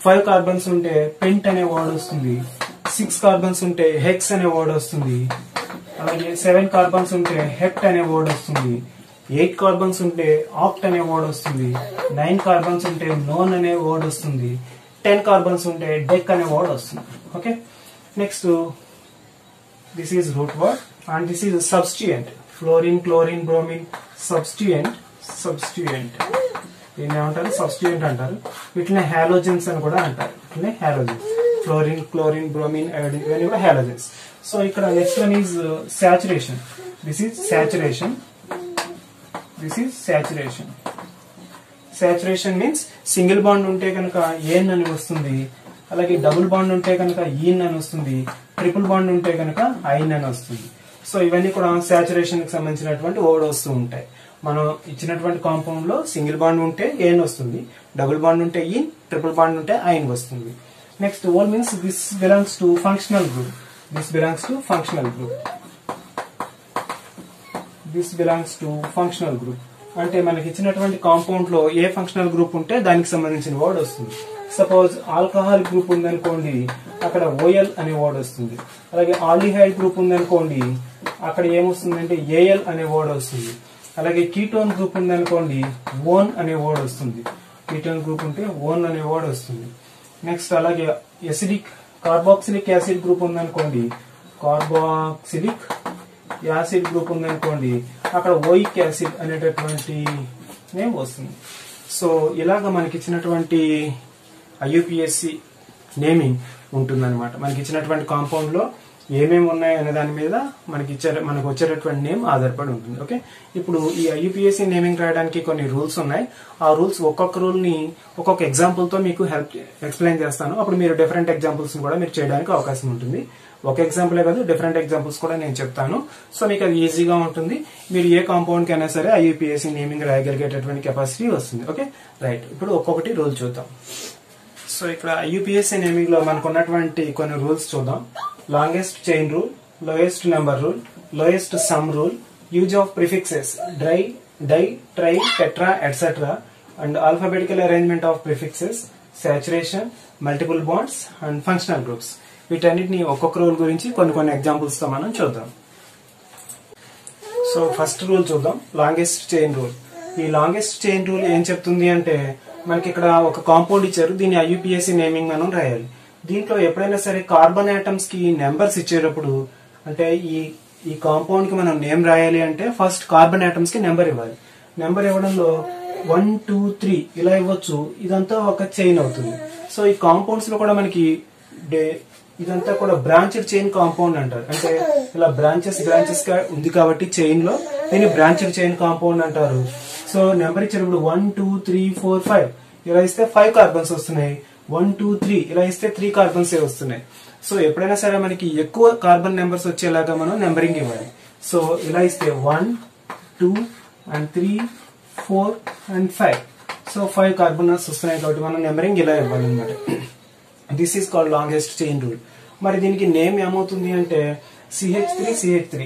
5 కార్బన్స్ ఉంటే పెంట్ అనే వర్డ్ వస్తుంది. 6 కార్బన్స్ ఉంటే హెక్స్ అనే వర్డ్ వస్తుంది. అలాగే 7 కార్బన్స్ ఉంటే హెప్ట్ అనే వర్డ్ వస్తుంది. 8 కార్బన్స్ ఉంటే ఆక్ట్ అనే వర్డ్ వస్తుంది. 9 కార్బన్స్ ఉంటే నోన్ అనే వర్డ్ వస్తుంది. 10 కార్బన్స్ ఉంటే డెక్ అనే వర్డ్ వస్తుంది. Okay, next this is root word and this is substituent. Fluorine, chlorine, bromine, substituent. దీన్ని ఏమంటారు, సబ్స్టిట్యూయెంట్ అంటారు. వీటిని హాలోజన్స్ అని కూడా అంటారు. వీటిని halogens, fluorine, chlorine, bromine, iodine, ఇవన్నీ కూడా హాలోజన్స్. సో ఇక్కడ next one is saturation. This is saturation. This is saturation. Saturation means single bond ఉంటే కనుక ఏన్ అని వస్తుంది, అలాగే డబుల్ బాండ్ ఉంటే కనుక ఈన్ అని వస్తుంది, ట్రిపుల్ బాండ్ ఉంటే కనుక ఐన్ అని వస్తుంది. సో ఇవన్నీ కూడా సాచురేషన్ కి సంబంధించినటువంటి వర్డ్ వస్తూ ఉంటాయి. మనం ఇచ్చినటువంటి కాంపౌండ్ లో సింగిల్ బాండ్ ఉంటే ఏన్ వస్తుంది, డబుల్ బాండ్ ఉంటే ఈన్, ట్రిపుల్ బాండ్ ఉంటే ఐన్ వస్తుంది. Next ol means this belongs to functional group. This belongs to functional group. This belongs to functional group అంటే మనకి ఇచ్చినటువంటి కాంపౌండ్ లో ఏ ఫంక్షనల్ గ్రూప్ ఉంటే దానికి సంబంధించిన వర్డ్ వస్తుంది. సపోజ్ ఆల్కహాల్ గ్రూప్ ఉందనుకోండి, అక్కడ ఓఎల్ అనే వర్డ్ వస్తుంది. అలాగే ఆల్డిహైడ్ గ్రూప్ ఉందనుకోండి, అక్కడ ఏమొస్తుందంటే ఏఎల్ అనే వర్డ్ వస్తుంది. అలాగే కీటోన్ గ్రూప్ ఉందనుకోండి, ఓన్ అనే వర్డ్ వస్తుంది. కీటోన్ గ్రూప్ ఉంటే ఓన్ అనే వర్డ్ వస్తుంది. నెక్స్ట్ అలాగే ఎసిడిక్ కార్బాక్సిలిక్ యాసిడ్ గ్రూప్ ఉందనుకోండి, కార్బాక్సిలిక్ యాసిడ్ గ్రూప్ ఉందనుకోండి, అక్కడ ఓయిక్ యాసిడ్ అనేటటువంటి నేమ్ వస్తుంది. సో ఇలాగ మనకి ఇచ్చినటువంటి ఐయుపిఎస్సి నేమింగ్ ఉంటుందన్నమాట. మనకి ఇచ్చినటువంటి కాంపౌండ్ లో ఏమేమి ఉన్నాయి అనే దాని మీద మనకు వచ్చేటటువంటి నేమ్ ఆధారపడి ఉంటుంది. ఓకే, ఇప్పుడు ఈ ఐయుపిఎస్సి నేమింగ్ రాయడానికి కొన్ని రూల్స్ ఉన్నాయి. ఆ రూల్స్ ఒక్కొక్క రూల్ ని ఒక్కొక్క ఎగ్జాంపుల్ తో మీకు ఎక్స్ప్లెయిన్ చేస్తాను. అప్పుడు మీరు డిఫరెంట్ ఎగ్జాంపుల్స్ కూడా మీరు చేయడానికి అవకాశం ఉంటుంది. ఒక ఎగ్జాంపులే కాదు, డిఫరెంట్ ఎగ్జాంపుల్స్ కూడా నేను చెప్తాను. సో మీకు అది ఈజీగా ఉంటుంది. మీరు ఏ కాంపౌండ్ కి అయినా సరే ఐయుపిఎస్సి నేమింగ్ రాయగలిగేటటువంటి కెపాసిటీ వస్తుంది. ఓకే రైట్, ఇప్పుడు ఒక్కొక్కటి రూల్ చూద్దాం. సో ఇక్కడ ఐయుపిఎస్సి నేమింగ్ లో మనకు ఉన్నటువంటి కొన్ని రూల్స్ చూద్దాం. Longest chain rule, lowest number rule, lowest sum rule, use of prefixes di, tri, tetra, etcetera, and alphabetical arrangement of prefixes, saturation, multiple bonds and functional groups. వీటన్నిటిని ఒక్కొక్క rule గురించి కొన్ని ఎగ్జాంపుల్స్ తో మనం చూద్దాం. సో ఫస్ట్ రూల్ చూద్దాం, longest chain rule. ఈ longest chain rule ఏం చెప్తుంది అంటే, మనకి ఇక్కడ ఒక కాంపౌండ్ ఇచ్చారు, దీన్ని ఐయుపిఎస్సి నేమింగ్ మనం రాయాలి. దీంట్లో ఎప్పుడైనా సరే కార్బన్ ఆటమ్స్ కి నెంబర్స్ ఇచ్చేటప్పుడు, అంటే ఈ కాంపౌండ్ కి మనం నేమ్ రాయాలి అంటే ఫస్ట్ కార్బన్ ఆటమ్స్ కి నెంబర్ ఇవ్వాలి. నెంబర్ ఇవ్వడంలో 1, 2, 3 ఇలా ఇవ్వచ్చు. ఇదంతా ఒక చైన్ అవుతుంది. సో ఈ కాంపౌండ్స్ లో కూడా మనకి ఇదంతా కూడా బ్రాంచెడ్ చైన్ కాంపౌండ్ అంటారు. అంటే ఇలా బ్రాంచెస్ గా ఉంది కాబట్టి చైన్ లో దీన్ని బ్రాంచెడ్ చైన్ కాంపౌండ్ అంటారు. సో నెంబర్ ఇచ్చినప్పుడు 1, 2, 3, 4, 5 ఇలా ఇస్తే 5 కార్బన్స్ వస్తున్నాయి. 1, 2, 3 ఇలా ఇస్తే 3 కార్బన్స్ వస్తున్నాయి. సో ఎప్పుడైనా సరే మనకి ఎక్కువ కార్బన్ నెంబర్స్ వచ్చేలాగా మనం నెంబరింగ్ ఇవ్వాలి. సో ఇలా ఇస్తే 1, 2 and 3, 4 and 5. సో 5 కార్బన్స్ వస్తున్నాయి కాబట్టి మనం నెంబరింగ్ ఇలా ఇవ్వాలన్నమాట. This is called longest chain rule. మరి దీనికి నేమ్ ఏమవుతుంది అంటే CH3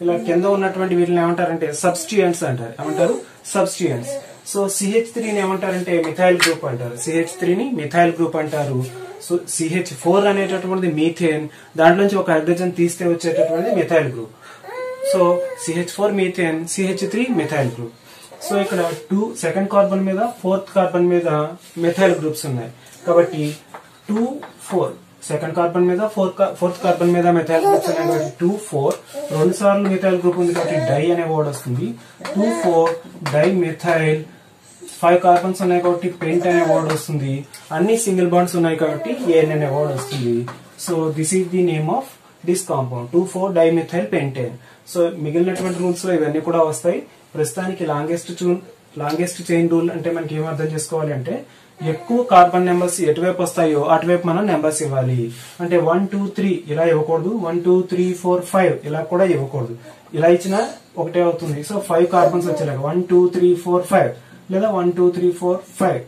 ఇలా కింద ఉన్నటువంటి వీటిని ఏమంటారంటే సబ్స్టిట్యూయెంట్స్ అంటారు. ఏమంటారు? సబ్స్టిట్యూయెంట్స్. సో CH3 ని ఏమంటారంటే మిథైల్ గ్రూప్ అంటారు. CH3 ని మిథైల్ గ్రూప్ అంటారు. సో CH4 అనేటటువంటిది మీథేన్, దాంట్లోంచి ఒక హైడ్రోజన్ తీస్తే వచ్చేటటువంటిది methyl group. So CH4 methane, CH3 methyl group. So ఇక్కడ 2 సెకండ్ కార్బన్ మీద 4th కార్బన్ మీద మిథైల్ గ్రూప్స్ ఉన్నాయి కాబట్టి 2, 4 సెకండ్ కార్బన్ మీద 4th కార్బన్ మీద మిథైల్ గ్రూప్స్ ఉన్నాయి కాబట్టి 2, 4 రెండు సార్లు మిథైల్ గ్రూప్ ఉంది కాబట్టి డై అనే వర్డ్ వస్తుంది. 2, 4 డై మిథైల్. 5 కార్బన్స్ ఉన్నాయి కాబట్టి పెంట్ అనే వర్డ్ వస్తుంది. అన్ని సింగిల్ బాండ్స్ ఉన్నాయి కాబట్టి ఏన్ అనే వర్డ్ వస్తుంది. So this is the name of this compound 2, 4 di methyl pentane. So మిగిలినటువంటి రూల్స్ లో ఇవన్నీ కూడా వస్తాయి. ప్రస్తుతానికి లాంగెస్ట్ చైన్ రూల్ అంటే మనకి ఏం అర్థం చేసుకోవాలి అంటే, ఎక్కువ కార్బన్ నెంబర్స్ ఎటువైపు వస్తాయో అటువైపు మనం నెంబర్స్ ఇవ్వాలి. అంటే 1, 2, 3 ఇలా ఇవ్వకూడదు. 1, 2, 3, 4, 5 ఇలా కూడా ఇవ్వకూడదు. ఇలా ఇచ్చినా ఒకటే అవుతుంది. సో 5 కార్బన్స్ వచ్చేలాగా 1, 2, 3, 4, 5 లేదా 1, 2, 3, 4, 5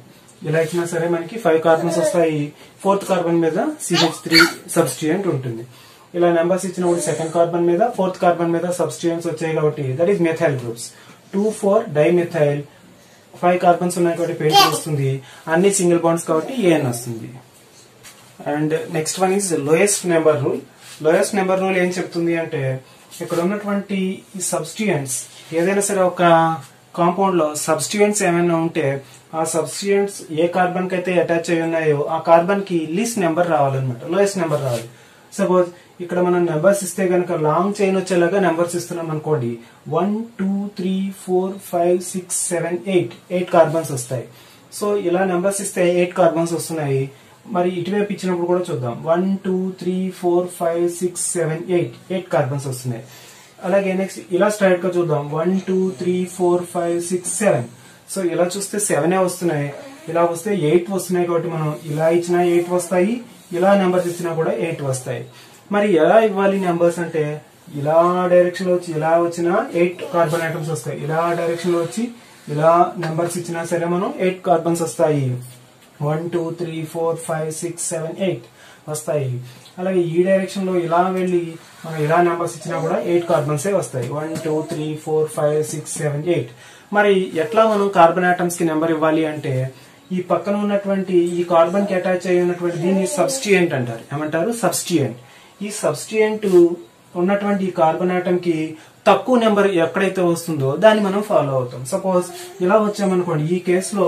ఇలా ఇచ్చినా సరే మనకి 5 కార్బన్స్ వస్తాయి. 4th కార్బన్ మీద CH3 సబ్స్టిట్యూయెంట్ ఉంటుంది. ఇలా నెంబర్స్ ఇచ్చినప్పుడు సెకండ్ కార్బన్ మీద 4th కార్బన్ మీద సబ్స్టిట్యూయెంట్స్ వచ్చాయి కాబట్టి that is methyl groups. 2, 4 dimethyl. 5 carbons ఉన్నాయి కాబట్టి పెంట్ వస్తుంది. అన్ని సింగిల్ బాండ్స్ కాబట్టి ఏఎన్ వస్తుంది. And next one is lowest number rule. Lowest number rule ఏం చెప్తుంది అంటే, ఇక్కడ ఉన్నటువంటి ఈ సబ్స్టిట్యూయెంట్స్ ఏదైనా సరే ఒక కాంపౌండ్ లో సబ్స్టిట్యూయెంట్స్ ఏమైనా ఉంటే ఆ సబ్స్టిట్యూయెంట్స్ ఏ కార్బన్ కి అయితే అటాచ్ అయి ఉన్నాయో ఆ కార్బన్ కి లీస్ట్ నెంబర్ రావాలన్నమాట, లోయెస్ట్ నెంబర్ రావాలి. సపోజ్ ఇక్కడ మనం నెంబర్స్ ఇస్తే కనుక లాంగ్ చైన్ వచ్చేలాగా నెంబర్స్ ఇస్తున్నాం అనుకోండి 1 2 3 4 5 6 7 8 కార్బన్స్ వస్తాయి. సో ఇలా నెంబర్స్ ఇస్తే 8 కార్బన్స్ వస్తున్నాయి. మరి ఇటువైపు ఇచ్చినప్పుడు కూడా చూద్దాం 1 2 3 4 5 6 7 8 కార్బన్స్ వస్తున్నాయి. అలాగే నెక్స్ట్ ఇలా స్ట్రైట్ గా చూద్దాం 1 2 3 4 5 6 7. సో ఇలా చూస్తే 7 వస్తున్నాయి. ఇలా వస్తే 8 వస్తున్నాయి కాబట్టి మనం ఇలా ఇచ్చినా 8 వస్తాయి, ఇలా నెంబర్స్ ఇచ్చినా కూడా 8 వస్తాయి. మరి ఎలా ఇవ్వాలి నెంబర్స్ అంటే ఇలా డైరెక్షన్ లో వచ్చి ఇలా వచ్చినా 8 కార్బన్ ఐటమ్స్ వస్తాయి, ఇలా డైరెక్షన్ లో వచ్చి ఇలా నెంబర్స్ ఇచ్చినా సరే మనం 8 కార్బన్స్ వస్తాయి. 1 2 3 4 5 6 7 8 వస్తాయి. అలాగే ఈ డైరెక్షన్ లో ఇలా వెళ్ళి మనం ఇలా నెంబర్స్ ఇచ్చినా కూడా 8 కార్బన్సే వస్తాయి. 1 2 3 4 5 6 7 8. మరి ఎట్లా మనం కార్బన్ ఆటమ్స్ కి నెంబర్ ఇవ్వాలి అంటే ఈ పక్కన ఉన్నటువంటి ఈ కార్బన్ కి అటాచ్ అయి ఉన్నటువంటి దీన్ని సబ్స్టిట్యూయెంట్ అంటారు. ఏమంటారు? సబ్స్టిట్యూయెంట్. ఈ సబ్స్టిట్యూయెంట్ ఉన్నటువంటి ఈ కార్బన్ ఆటమ్ కి తక్కువ నెంబర్ ఎక్కడైతే వస్తుందో దాన్ని మనం ఫాలో అవుతాం. సపోజ్ ఇలా వచ్చామనుకోండి, ఈ కేసులో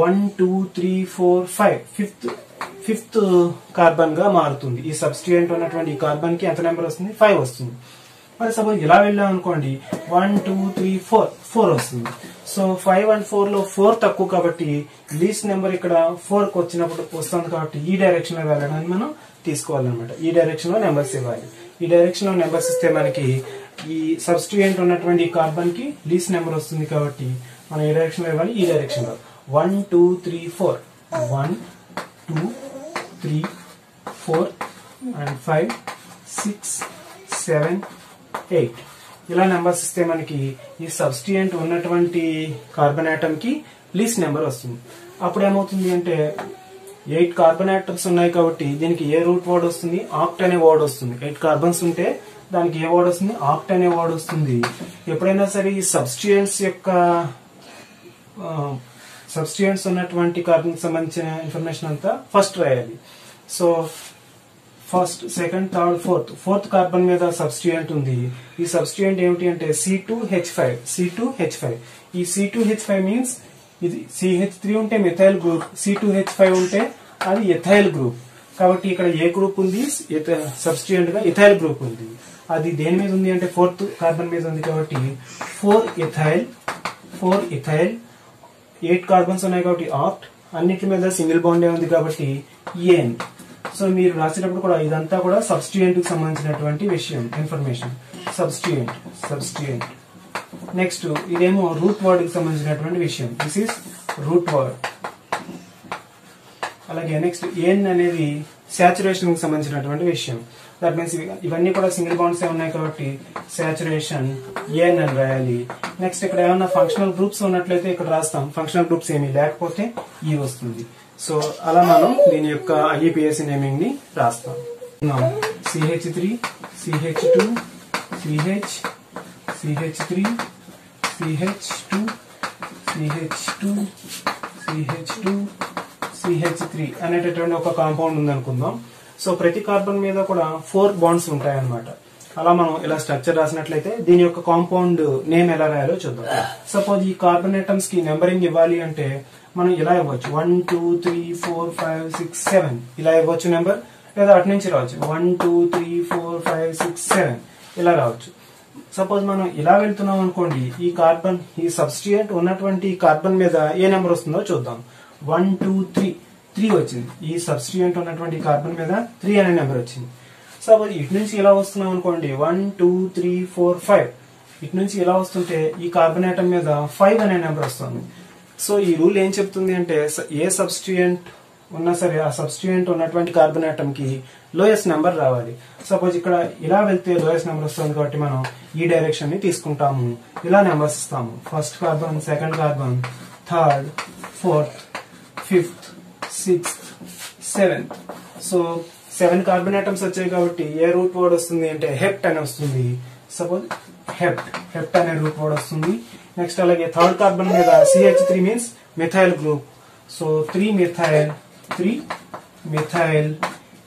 1 2 3 4 5 ఫిఫ్త్ కార్బన్ గా మారుతుంది. ఈ సబ్స్టిట్యూయెంట్ ఉన్నటువంటి ఈ కార్బన్ కి ఎంత నెంబర్ వస్తుంది? 5 వస్తుంది. మరి సపోజ్ ఇలా వెళ్ళాం అనుకోండి 1 2 3 4 వస్తుంది. సో 5 and 4 లో 4 తక్కువ కాబట్టి లీస్ట్ నెంబర్ ఇక్కడ 4 కి వచ్చినప్పుడు వస్తుంది కాబట్టి ఈ డైరెక్షన్ లో వెళ్ళడానికి మనం తీసుకోవాలన్నమాట. ఈ డైరెక్షన్ లో నెంబర్స్ ఇవ్వాలి. ఈ డైరెక్షన్ లో నెంబర్స్ ఇస్తే మనకి ఈ సబ్స్టిట్యూయెంట్ ఉన్నటువంటి కార్బన్ కి లీస్ట్ నెంబర్ వస్తుంది కాబట్టి మనం ఏ డైరెక్షన్ లో ఇవ్వాలి? ఈ డైరెక్షన్ లో 1 2 3 4 1 2 3 4 and 5 6 7 8 ఇలా నెంబర్స్ ఇస్తే మనకి ఈ సబ్స్టిట్యూయెంట్ ఉన్నటువంటి కార్బన్ ఆటమ్ కి లీస్ట్ నెంబర్ వస్తుంది. అప్పుడు ఏమవుతుంది అంటే 8 కార్బన్ ఆటమ్స్ ఉన్నాయి కాబట్టి దీనికి ఏ రూట్ వర్డ్ వస్తుంది? ఆక్ట్ అనే వర్డ్ వస్తుంది. 8 కార్బన్స్ ఉంటే దానికి ఏ వర్డ్ వస్తుంది? ఆక్ట్ అనే వర్డ్ వస్తుంది. ఎప్పుడైనా సరే ఈ సబ్స్టిట్యూయెంట్స్ ఉన్నటువంటి కార్బన్ కి సంబంధించిన ఇన్ఫర్మేషన్ అంతా ఫస్ట్ రాయాలి. So first, second, third, fourth carbon మీద సబ్స్టిట్యూయెంట్ ఉంది. ఈ సబ్స్టిట్యూయెంట్ ఏమిటి అంటే C2H5. ఈ C2H5 మీన్స్ ఇది CH3 ఉంటే మిథైల్ గ్రూప్, C2H5 ఉంటే అది ఎథైల్ గ్రూప్. కాబట్టి ఇక్కడ ఏ గ్రూప్ ఉంది? సబ్స్టిట్యూయెంట్ గా ఇథైల్ గ్రూప్ ఉంది. అది దేని మీద ఉంది అంటే 4th కార్బన్ మీద ఉంది కాబట్టి 4 ఇథైల్ 8 కార్బన్స్ ఉన్నాయి కాబట్టి ఆక్ట్, అన్నిటి మీద సింగిల్ బాండే ఉంది కాబట్టి EN. సో మీరు రాసేటప్పుడు కూడా ఇదంతా కూడా సబ్స్టిట్యూయెంట్ కి సంబంధించినటువంటి విషయం, ఇన్ఫర్మేషన్. సబ్స్టిట్యూయెంట్. నెక్స్ట్ ఇదేమో రూట్ వర్డ్ కి సంబంధించినటువంటి విషయం. This is root word. అలాగే నెక్స్ట్ EN అనేది సాచురేషన్ కి సంబంధించినటువంటి విషయం. దట్ మీన్స్ ఇవన్నీ కూడా సింగిల్ బాండ్స్ ఉన్నాయి కాబట్టి సాచురేషన్ EN అని రాయాలి. నెక్స్ట్ ఇక్కడ ఏమన్నా ఫంక్షనల్ గ్రూప్స్ ఉన్నట్లయితే ఇక్కడ రాస్తాం. ఫంక్షనల్ గ్రూప్స్ ఏమీ లేకపోతే E వస్తుంది. సో అలా మనం దీని యొక్క IUPAC నేమింగ్ ని రాస్తాం. CH3 CH2 CH CH3 CH2 CH2 CH2 CH3 అనేటటువంటి ఒక కాంపౌండ్ ఉంది అనుకుందాం. సో ప్రతి కార్బన్ మీద కూడా 4 బాండ్స్ ఉంటాయన్నమాట. అలా మనం ఇలా స్ట్రక్చర్ రాసినట్లయితే దీని యొక్క కాంపౌండ్ నేమ్ ఎలా రాయాలో చూద్దాం. సపోజ్ ఈ కార్బన్ ఐటమ్స్ కి నెంబరింగ్ ఇవ్వాలి అంటే మనం ఇలా ఇవ్వచ్చు 1 2 3 4 5 6 7 ఇలా ఇవ్వచ్చు నెంబర్, లేదా అటు నుంచి రావచ్చు 1 2 3 4 5 6 7 ఇలా రావచ్చు. సపోజ్ మనం ఇలా వెళ్తున్నాం అనుకోండి, ఈ సబ్స్టిట్యూయెంట్ ఉన్నటువంటి కార్బన్ మీద ఏ నెంబర్ వస్తుందో చూద్దాం. 1 2 3 వచ్చింది. ఈ సబ్స్టిట్యూయెంట్ ఉన్నటువంటి కార్బన్ మీద 3 అనే నెంబర్ వచ్చింది. సపోజ్ ఇటు నుంచి ఇలా వస్తున్నాం అనుకోండి 1 2 3 4 5 ఇటు నుంచి ఇలా వస్తుంటే ఈ కార్బన్ ఆటమ్ మీద 5 అనే నెంబర్ వస్తుంది. సో ఈ రూల్ ఏం చెప్తుంది అంటే ఏ సబ్స్టిట్యూయెంట్ ఉన్నా సరే ఆ సబ్స్టిట్యూయెంట్ ఉన్నటువంటి కార్బన్ ఆటమ్ కి లోయెస్ట్ నెంబర్ రావాలి. సపోజ్ ఇక్కడ ఇలా వెళ్తే లోయెస్ట్ నెంబర్ వస్తుంది కాబట్టి మనం ఈ డైరెక్షన్ ని తీసుకుంటాము. ఇలా నెంబర్స్ ఇస్తాము. First carbon, second carbon, third, fourth, fifth, 6th, 7th. So 7 carbon atoms వచ్చాయి కాబట్టి ఏ రూట్ వర్డ్ వస్తుంది అంటే హెప్ట్ అని వస్తుంది. సపోజ్ హెప్ట్ అనే రూట్ వర్డ్ వస్తుంది. నెక్స్ట్ అలాగే థర్డ్ కార్బన్ మీద CH3 means methyl group. So 3 methyl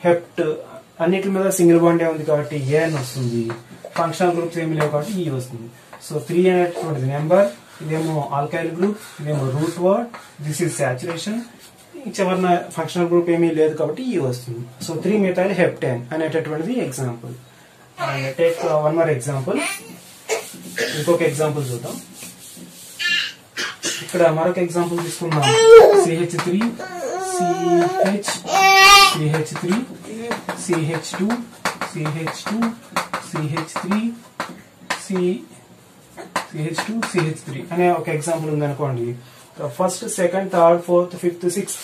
hept అన్నిటి మీద సింగిల్ బాండే ఉంది కాబట్టి EN వస్తుంది. ఫంక్షనల్ గ్రూప్స్ ఏమి లేవు కాబట్టి E వస్తుంది. సో 3 అనేటువంటిది నెంబర్, ఇదేమో ఆల్కైల్ గ్రూప్, ఇదేమో root word, this is saturation. చివరిన ఫంక్షనల్ గ్రూప్ ఏమీ లేదు కాబట్టి ఈ వస్తుంది. సో 3-methyl heptane అనేటటువంటిది example. Take one more example. ఇంకొక ఎగ్జాంపుల్ చూద్దాం. ఇక్కడ మరొక ఎగ్జాంపుల్ తీసుకుందాం. CH3 CH CH3 CH2 CH2 CH3 CH2 CH3 అనే ఒక ఎగ్జాంపుల్ ఉందనుకోండి. First, second, third, fourth, fifth, sixth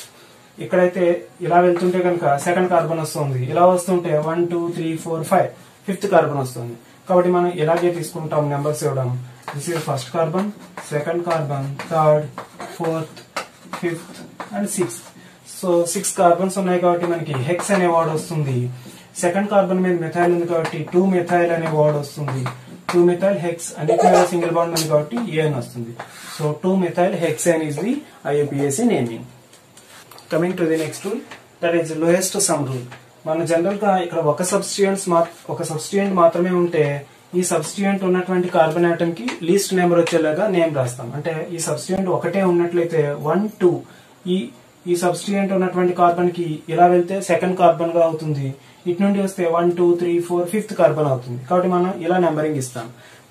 ఇక్కడైతే ఇలా వెళ్తుంటే కనుక సెకండ్ కార్బన్ వస్తుంది. ఇలా వస్తుంటే 1 2 3 4 5 ఫిఫ్త్ కార్బన్ వస్తుంది. కాబట్టి మనం ఇలాగే తీసుకుంటాం నెంబర్స్ ఇవ్వడం. This is first carbon, second carbon, third, fourth, fifth and sixth. So 6 carbons ఉన్నాయి కాబట్టి మనకి హెక్స్ అనే వర్డ్ వస్తుంది. సెకండ్ కార్బన్ మీద మెథైల్ ఉంది కాబట్టి 2-methyl అనే వర్డ్ వస్తుంది. 2-methyl hex అన్నిటి మీద సింగిల్ బాండ్ ఉంది కాబట్టి ఏఎన్ వస్తుంది. So 2-methyl hexane is the IUPAC naming. Coming to the next rule, that is lowest sum rule. మన జనరల్ గా ఇక్కడ ఒక సబ్స్టిట్యూయెంట్ మాత్రమే ఉంటే ఈ సబ్స్టిట్యూయెంట్ ఉన్నటువంటి కార్బన్ ఆటమ్ కి లీస్ట్ నెంబర్ వచ్చేలాగా నేమ్ రాస్తాం. అంటే ఈ సబ్స్టిట్యూయెంట్ ఒకటే ఉన్నట్లయితే 1 2 ఈ సబ్స్టిట్యూయెంట్ ఉన్నటువంటి కార్బన్ కి ఇలా వెళ్తే సెకండ్ కార్బన్ గా అవుతుంది. ఇటు నుండి వస్తే 1 2 3 4 ఫిఫ్త్ కార్బన్ అవుతుంది. కాబట్టి మనం ఇలా నెంబరింగ్ ఇస్తాం.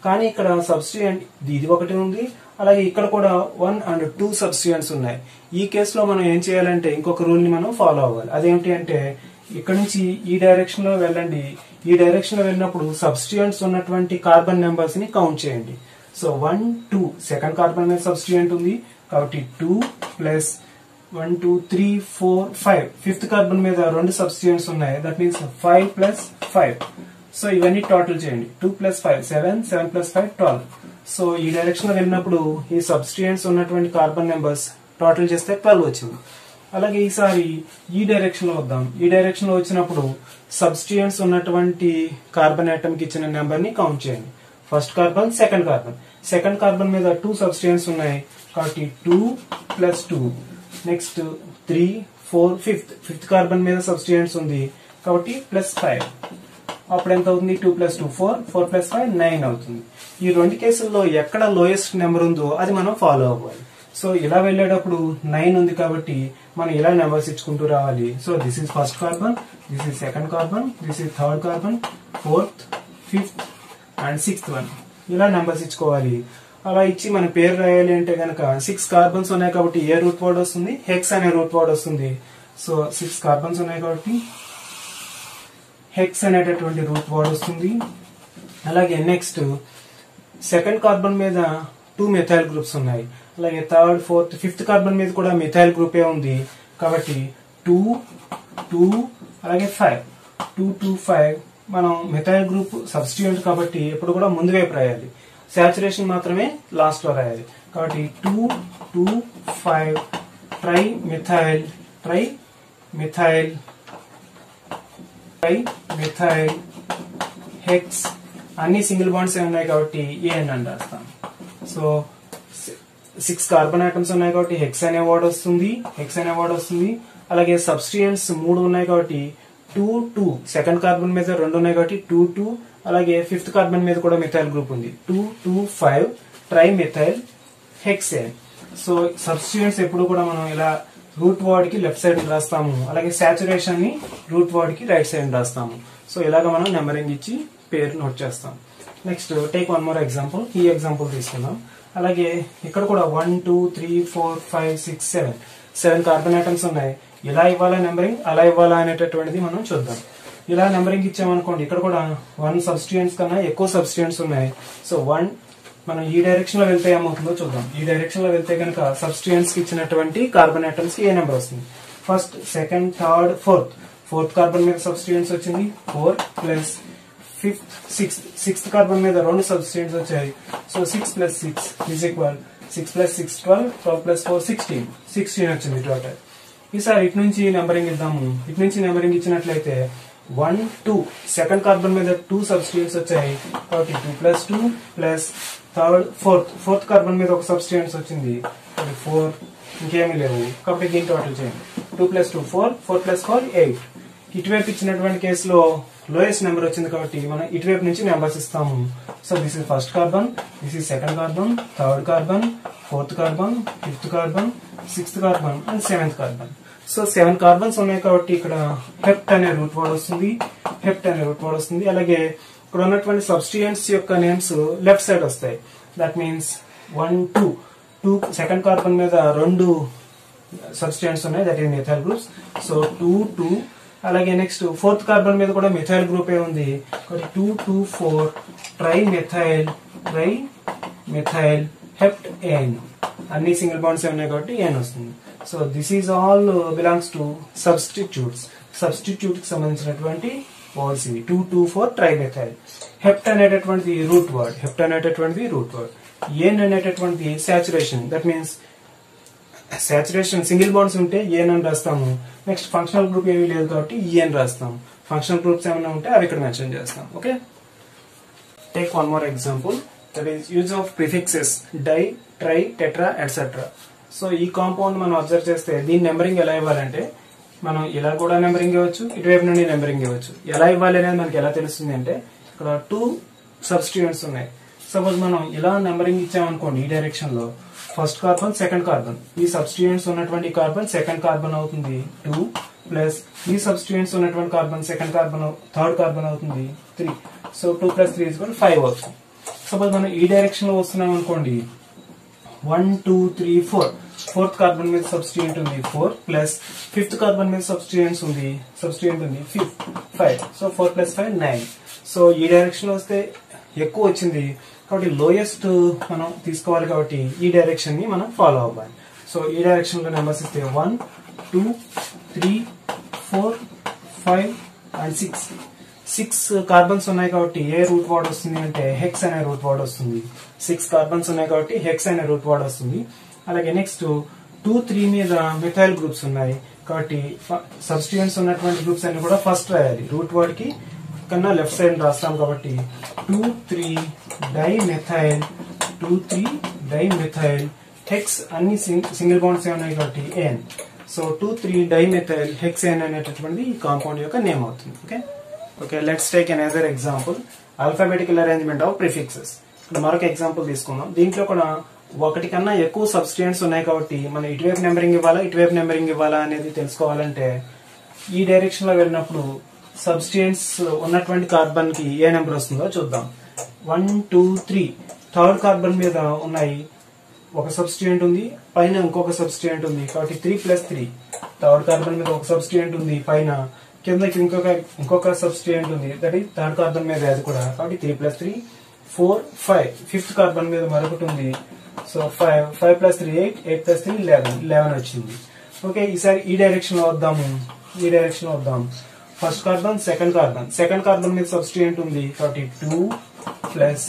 కానీ ఇక్కడ సబ్స్టిట్యూయెంట్ ఇది ఒకటి ఉంది, అలాగే ఇక్కడ కూడా 1 and 2 సబ్స్టిట్యూయెంట్స్ ఉన్నాయి. ఈ కేసులో మనం ఏం చేయాలంటే ఇంకొక రూల్ ని మనం ఫాలో అవ్వాలి. అదేంటి అంటే ఇక్కడ నుంచి ఈ డైరెక్షన్ లో వెళ్ళండి. ఈ డైరెక్షన్ లో వెళ్ళినప్పుడు సబ్స్టిట్యూయెంట్స్ ఉన్నటువంటి కార్బన్ నెంబర్స్ ని కౌంట్ చేయండి. సో 1 2 సెకండ్ కార్బన్ మీద సబ్స్టిట్యూయెంట్ ఉంది కాబట్టి 2 ప్లస్ 1 2 3 4 5 ఫిఫ్త్ కార్బన్ మీద 2 సబ్స్టిట్యూయెంట్స్ ఉన్నాయి. That means 5 plus 5. సో ఇవన్నీ టోటల్ చేయండి. 2 ప్లస్ 5 7 7 ప్లస్ 5 12. సో ఈ డైరెక్షన్ లో వెళ్ళినప్పుడు ఈ సబ్స్టిట్యూయెంట్స్ ఉన్నటువంటి కార్బన్ నెంబర్స్ టోటల్ చేస్తే 12 వచ్చింది. అలాగే ఈసారి ఈ డైరెక్షన్ లో వద్దాం. ఈ డైరెక్షన్ లో వచ్చినప్పుడు సబ్స్టిట్యూయెంట్స్ ఉన్నటువంటి కార్బన్ ఆటమ్ కి ఇచ్చిన నెంబర్ ని కౌంట్ చేయండి. First carbon, second carbon. Second carbon మీద 2 సబ్స్టిట్యూయెంట్స్ ఉన్నాయి కాబట్టి 2 ప్లస్ 2. నెక్స్ట్ 3 4 ఫిఫ్త్ కార్బన్ మీద సబ్స్టిట్యూయెంట్స్ ఉంది కాబట్టి ప్లస్ 5. అప్పుడు ఎంత అవుతుంది? 2 ప్లస్ 2 4 4 ప్లస్ 5 9 అవుతుంది. ఈ రెండు కేసుల్లో ఎక్కడ లోయెస్ట్ నెంబర్ ఉందో అది మనం ఫాలో అవ్వాలి. సో ఇలా వెళ్ళేటప్పుడు 9 ఉంది కాబట్టి మనం ఇలా నెంబర్స్ ఇచ్చుకుంటూ రావాలి. So this is first carbon, this is second carbon, this is third carbon, fourth, fifth and sixth one. ఇలా నెంబర్స్ ఇచ్చుకోవాలి. అలా ఇచ్చి మన పేరు రాయాలి అంటే కనుక 6 కార్బన్స్ ఉన్నాయి కాబట్టి ఏ రూట్ వర్డ్ వస్తుంది? హెక్స్ అనే రూట్ వర్డ్ వస్తుంది. సో 6 కార్బన్స్ ఉన్నాయి కాబట్టి హెక్స్ అనేటటువంటి రూట్ వర్డ్ వస్తుంది. అలాగే నెక్స్ట్ సెకండ్ కార్బన్ మీద 2 methyl గ్రూప్స్ ఉన్నాయి. అలాగే థర్డ్, ఫోర్త్, ఫిఫ్త్ కార్బన్ మీద కూడా మిథైల్ గ్రూపే ఉంది కాబట్టి 2 2 అలాగే 5 2 2 5. మనం మిథైల్ గ్రూప్ సబ్స్టిట్యూయెంట్ కాబట్టి ఎప్పుడు కూడా ముందు వైపు రాయాలి. సాచురేషన్ మాత్రమే లాస్ట్ లో రాయాలి. కాబట్టి 2 2 5 ట్రై మిథైల్ హెక్స్ అన్ని సింగిల్ బాండ్స్ ఉన్నాయి కాబట్టి ఏఎన్ అని రాస్తాం. సో 6 కార్బన్ ఆటమ్స్ ఉన్నాయి కాబట్టి హెక్స్ అనే వర్డ్ వస్తుంది. అలాగే సబ్స్టిట్యూయెంట్స్ 3 ఉన్నాయి కాబట్టి 2 2 సెకండ్ కార్బన్ మీద 2 ఉన్నాయి కాబట్టి 2 2. అలాగే ఫిఫ్త్ కార్బన్ మీద కూడా మిథైల్ గ్రూప్ ఉంది 2 2 5 try methyl hexane. So substituents ఎప్పుడు కూడా మనం ఇలా రూట్ వర్డ్ కి లెఫ్ట్ సైడ్ రాస్తాము. అలాగే సాచురేషన్ ని రూట్ వర్డ్ కి రైట్ సైడ్ రాస్తాము. సో ఇలాగ మనం నెంబరింగ్ ఇచ్చి పేరు నోట్ చేస్తాం. Next take one more example. ఈ ఎగ్జాంపుల్ తీసుకుందాం. అలాగే ఇక్కడ కూడా 1 2 3 4 5 6 7 కార్బన్ ఆటమ్స్ ఉన్నాయి. ఇలా ఇవ్వాలా నెంబరింగ్, అలా ఇవ్వాలా అనేటటువంటిది మనం చూద్దాం. ఇలా నెంబరింగ్ ఇచ్చామనుకోండి ఇక్కడ కూడా 1 సబ్స్టిట్యూయెంట్స్ కన్నా ఎక్కువ సబ్స్టిట్యూయెంట్స్ ఉన్నాయి. సో 1 మనం ఈ డైరెక్షన్ లో వెళ్తే ఏమవుతుందో చూద్దాం. ఈ డైరెక్షన్ లో వెళ్తే కనుక సబ్స్టిట్యూయెంట్స్ కి ఇచ్చినటువంటి కార్బన్ ఆటమ్స్ కి ఏ నెంబర్ వస్తుంది? First, second, third, fourth carbon మీద సబ్స్టిట్యూయెంట్స్ వచ్చింది 4 ప్లస్ ఫిఫ్త్, సిక్స్త్ కార్బన్ మీద 2 సబ్స్టిట్యూయెంట్స్ వచ్చాయి. So 6 plus 6 is equal 6 plus 6 12 12 plus 4 16 వచ్చింది టోటల్. ఈసారి ఇటు నుంచి నెంబరింగ్ ఇద్దాము. ఇటు నుంచి నెంబరింగ్ ఇచ్చినట్లయితే 1 2 సెకండ్ కార్బన్ మీద 2 సబ్స్టిట్యూయెంట్స్ వచ్చాయి కాబట్టి 2 plus 2 plus third fourth carbon మీద 1 సబ్స్టిట్యూయెంట్స్ వచ్చింది 4. ఇంకేమీ లేవు కాబట్టి దీని టోటల్ చేయండి. 2 ప్లస్ 2 4 4 ప్లస్ 4 8. ఇటువైపు ఇచ్చినటువంటి కేసులో లోయెస్ట్ నెంబర్ వచ్చింది కాబట్టి మనం ఇటువైపు నుంచి నెంబర్స్ ఇస్తాము. So this is first carbon, this is second carbon, third carbon, fourth carbon, fifth carbon, sixth carbon and seventh carbon. So 7 carbons ఉన్నాయి కాబట్టి ఇక్కడ హెప్ట్ అనే రూట్ వర్డ్ వస్తుంది, హెప్ట్ అనే రూట్ వర్డ్ వస్తుంది. అలాగే ఇక్కడ ఉన్నటువంటి సబ్స్టిట్యూయెంట్స్ యొక్క నేమ్స్ లెఫ్ట్ సైడ్ వస్తాయి. దట్ మీన్స్ 1 2 సెకండ్ కార్బన్ మీద 2 సబ్స్టిట్యూయెంట్స్ ఉన్నాయి, that is methyl groups. So 2 2. అలాగే నెక్స్ట్ ఫోర్త్ కార్బన్ మీద కూడా మిథైల్ గ్రూప్ ఏ ఉంది కాబట్టి 2 2 4 ట్రై మిథైల్ హెప్ట్ ఎన్. అన్ని సింగిల్ బాండ్స్ ఉన్నాయి కాబట్టి ఎన్ వస్తుంది. So this is all belongs to substitutes. Substitute కి సంబంధించినటువంటి వర్డ్స్ ఇవి. 2 2 4 ట్రై మిథైల్. హెప్ట్ అనేటటువంటి రూట్ వర్డ్, ఎన్ అనేటటువంటి saturation. That means saturation single bonds ఉంటే ఏన్ అని రాస్తాము. నెక్స్ట్ ఫంక్షనల్ గ్రూప్ ఏమీ లేదు కాబట్టి ఈఎన్ రాస్తాం. ఫంక్షనల్ గ్రూప్స్ ఏమైనా ఉంటే అవి ఇక్కడ మెన్షన్ చేస్తాం. Okay, take one more example, that is use of prefixes di, tri, tetra etcetera. So ఈ కాంపౌండ్ మనం అబ్జర్వ్ చేస్తే దీని నెంబరింగ్ ఎలా ఇవ్వాలంటే మనం ఇలా కూడా నెంబరింగ్ ఇవ్వచ్చు, ఇటువైపు నుండి నెంబరింగ్ ఇవ్వచ్చు. ఎలా ఇవ్వాలి అనేది మనకి ఎలా తెలుస్తుంది అంటే ఇక్కడ 2 సబ్స్టిట్యూయెంట్స్ ఉన్నాయి. సపోజ్ మనం ఇలా నెంబరింగ్ ఇచ్చామనుకోండి, ఈ డైరెక్షన్ లో ఫస్ట్ కార్బన్ సెకండ్ కార్బన్, ఈ సబ్స్టిట్యూయెంట్స్ ఉన్నటువంటి కార్బన్ సెకండ్ కార్బన్ అవుతుంది 2 ప్లస్ ఈ సబ్స్టిట్యూయెంట్స్ ఉన్నటువంటి carbon second carbon third carbon అవుతుంది 3. సో 2 + 3 = 5 అవుతుంది. సపోజ్ మనం ఈ డైరెక్షన్ లో వస్తున్నాం అనుకోండి, 1 2 3 4 ఫోర్త్ కార్బన్ మీద సబ్స్టిట్యూయెంట్ ఉంది 4 ప్లస్ ఫిఫ్త్ కార్బన్ మీద సబ్స్టిట్యూయెంట్ ఉంది 5. సో 4 + 5 9. సో ఈ డైరెక్షన్ లో వస్తే ఎక్కువ వచ్చింది కాబట్టి లోయెస్ట్ మనం తీసుకోవాలి కాబట్టి ఈ డైరెక్షన్ ని మనం ఫాలో అవ్వాలి. సో ఈ డైరెక్షన్ లో నెంబర్స్ ఇస్తే 1 2 3 4 5 అండ్ 6 కార్బన్స్ ఉన్నాయి కాబట్టి ఏ రూట్ వర్డ్ వస్తుంది అంటే హెక్స్ అనే రూట్ వర్డ్ వస్తుంది. 6 కార్బన్స్ ఉన్నాయి కాబట్టి హెక్స్ అనే రూట్ వర్డ్ వస్తుంది. అలాగే నెక్స్ట్ 2 3 మీద మిథైల్ గ్రూప్స్ ఉన్నాయి కాబట్టి సబ్స్టిట్యూయెంట్స్ ఉన్నటువంటి గ్రూప్స్ అన్ని కూడా ఫస్ట్ రాయాలి. రూట్ వర్డ్ కి కన్నా లెఫ్ట్ సైడ్ రాస్తాం కాబట్టి 2 3 డైమెథైల్ 2 3 డైమెథైల్ హెక్స్ అన్ని సింగిల్ బాండ్స్ ఉన్నాయి కాబట్టి ఎన్. సో 2 3 డైమెథైల్ హెక్స్ ఎన్ అనేటటువంటి ఈ కాంపౌండ్ యొక్క నేమ్ అవుతుంది. Okay, let's take another example, alphabetical arrangement of prefixes. మరొక ఎగ్జాంపుల్ తీసుకుందాం. దీంట్లో కూడా ఒకటి కన్నా ఎక్కువ సబ్స్టిట్యూయెంట్స్ ఉన్నాయి కాబట్టి మనం ఇటువైపు నెంబరింగ్ ఇవ్వాలా ఇటువైపు నెంబరింగ్ ఇవ్వాలా అనేది తెలుసుకోవాలంటే ఈ డైరెక్షన్ లో వెళ్ళినప్పుడు సబ్స్టిట్యూయెంట్స్ ఉన్నటువంటి కార్బన్ కి ఏ నెంబర్ వస్తుందో చూద్దాం. 1 2 3 థర్డ్ కార్బన్ మీద ఉన్నాయి ఒక సబ్స్టిట్యూయెంట్ ఉంది, పైన ఇంకొక సబ్స్టిట్యూయెంట్ ఉంది కాబట్టి 3 + 3. థర్డ్ కార్బన్ మీద ఒక సబ్స్టిట్యూయెంట్ ఉంది, పైన కిందకి ఇంకొక సబ్స్టిట్యూయెంట్ ఉంది, దట్ ఈస్ థర్డ్ కార్బన్ మీద అది కూడా కాబట్టి 3 + 3 4 5. ఫిఫ్త్ కార్బన్ మీద మరొకటి ఉంది, సో 5 + 3 8 8 + 3 11 వచ్చింది. ఓకే, ఈసారి ఈ డైరెక్షన్ లో వద్దాం. ఫస్ట్ కార్బన్ సెకండ్ కార్బన్ మీద సబ్స్టిట్యూయెంట్ ఉంది కాబట్టి 2 plus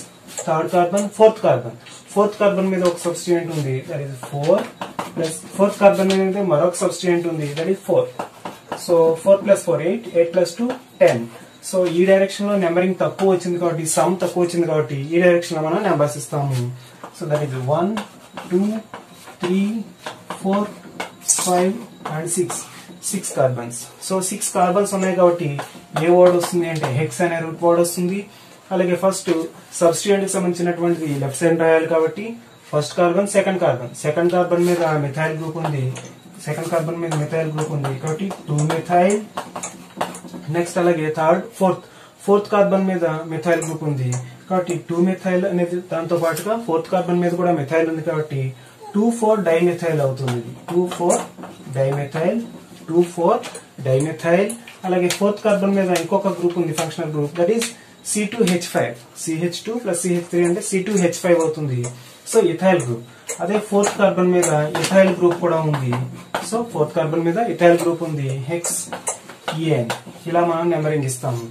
third carbon fourth carbon మీద ఒక సబ్స్టిట్యూయెంట్ ఉంది, that is 4 plus fourth carbon మీద మరొక సబ్స్టిట్యూయెంట్ ఉంది, దట్ ఈస్ 4. సో 4 + 4 8 8 + 2 10. సో ఈ డైరెక్షన్ లో నెంబరింగ్ తక్కువ వచ్చింది కాబట్టి సమ్ తక్కువ వచ్చింది కాబట్టి ఈ డైరెక్షన్ లో మనం నెంబర్స్ ఇస్తాము. So that is 1 2 3 4 5 and 6 carbons. So 6 carbons ఉన్నాయి కాబట్టి ఏ వర్డ్ వస్తుంది అంటే హెక్స్ అనే రూట్ వర్డ్ వస్తుంది. అలాగే ఫస్ట్ సబ్స్టిట్యూయెంట్ కి సంబంధించినటువంటి లెఫ్ట్ సైడ్ రాయాలి కాబట్టి ఫస్ట్ కార్బన్ సెకండ్ కార్బన్ మీద మిథైల్ గ్రూప్ ఉంది, కాబట్టి 2 మిథైల్. నెక్స్ట్ అలాగే ఫోర్త్ కార్బన్ మీద మిథైల్ గ్రూప్ ఉంది కాబట్టి 2 మిథైల్ అనేది, దాంతో పాటుగా ఫోర్త్ కార్బన్ మీద కూడా మిథైల్ ఉంది కాబట్టి 2 4 డైమిథైల్ అవుతుంది. 2 4 డైమిథైల్. అలాగే ఫోర్త్ కార్బన్ మీద ఇంకొక గ్రూప్ ఉంది, functional group, that is C2H5. CH2 + CH3 అంటే C2H5 అవుతుంది. So ethyl group. అదే ఫోర్త్ కార్బన్ మీద ఇథైల్ గ్రూప్ కూడా ఉంది, సో ఫోర్త్ కార్బన్ మీద ఇథైల్ గ్రూప్ ఉంది, హెక్స్ ఈఎన్. ఇలా మనం నెంబరింగ్ ఇస్తాము.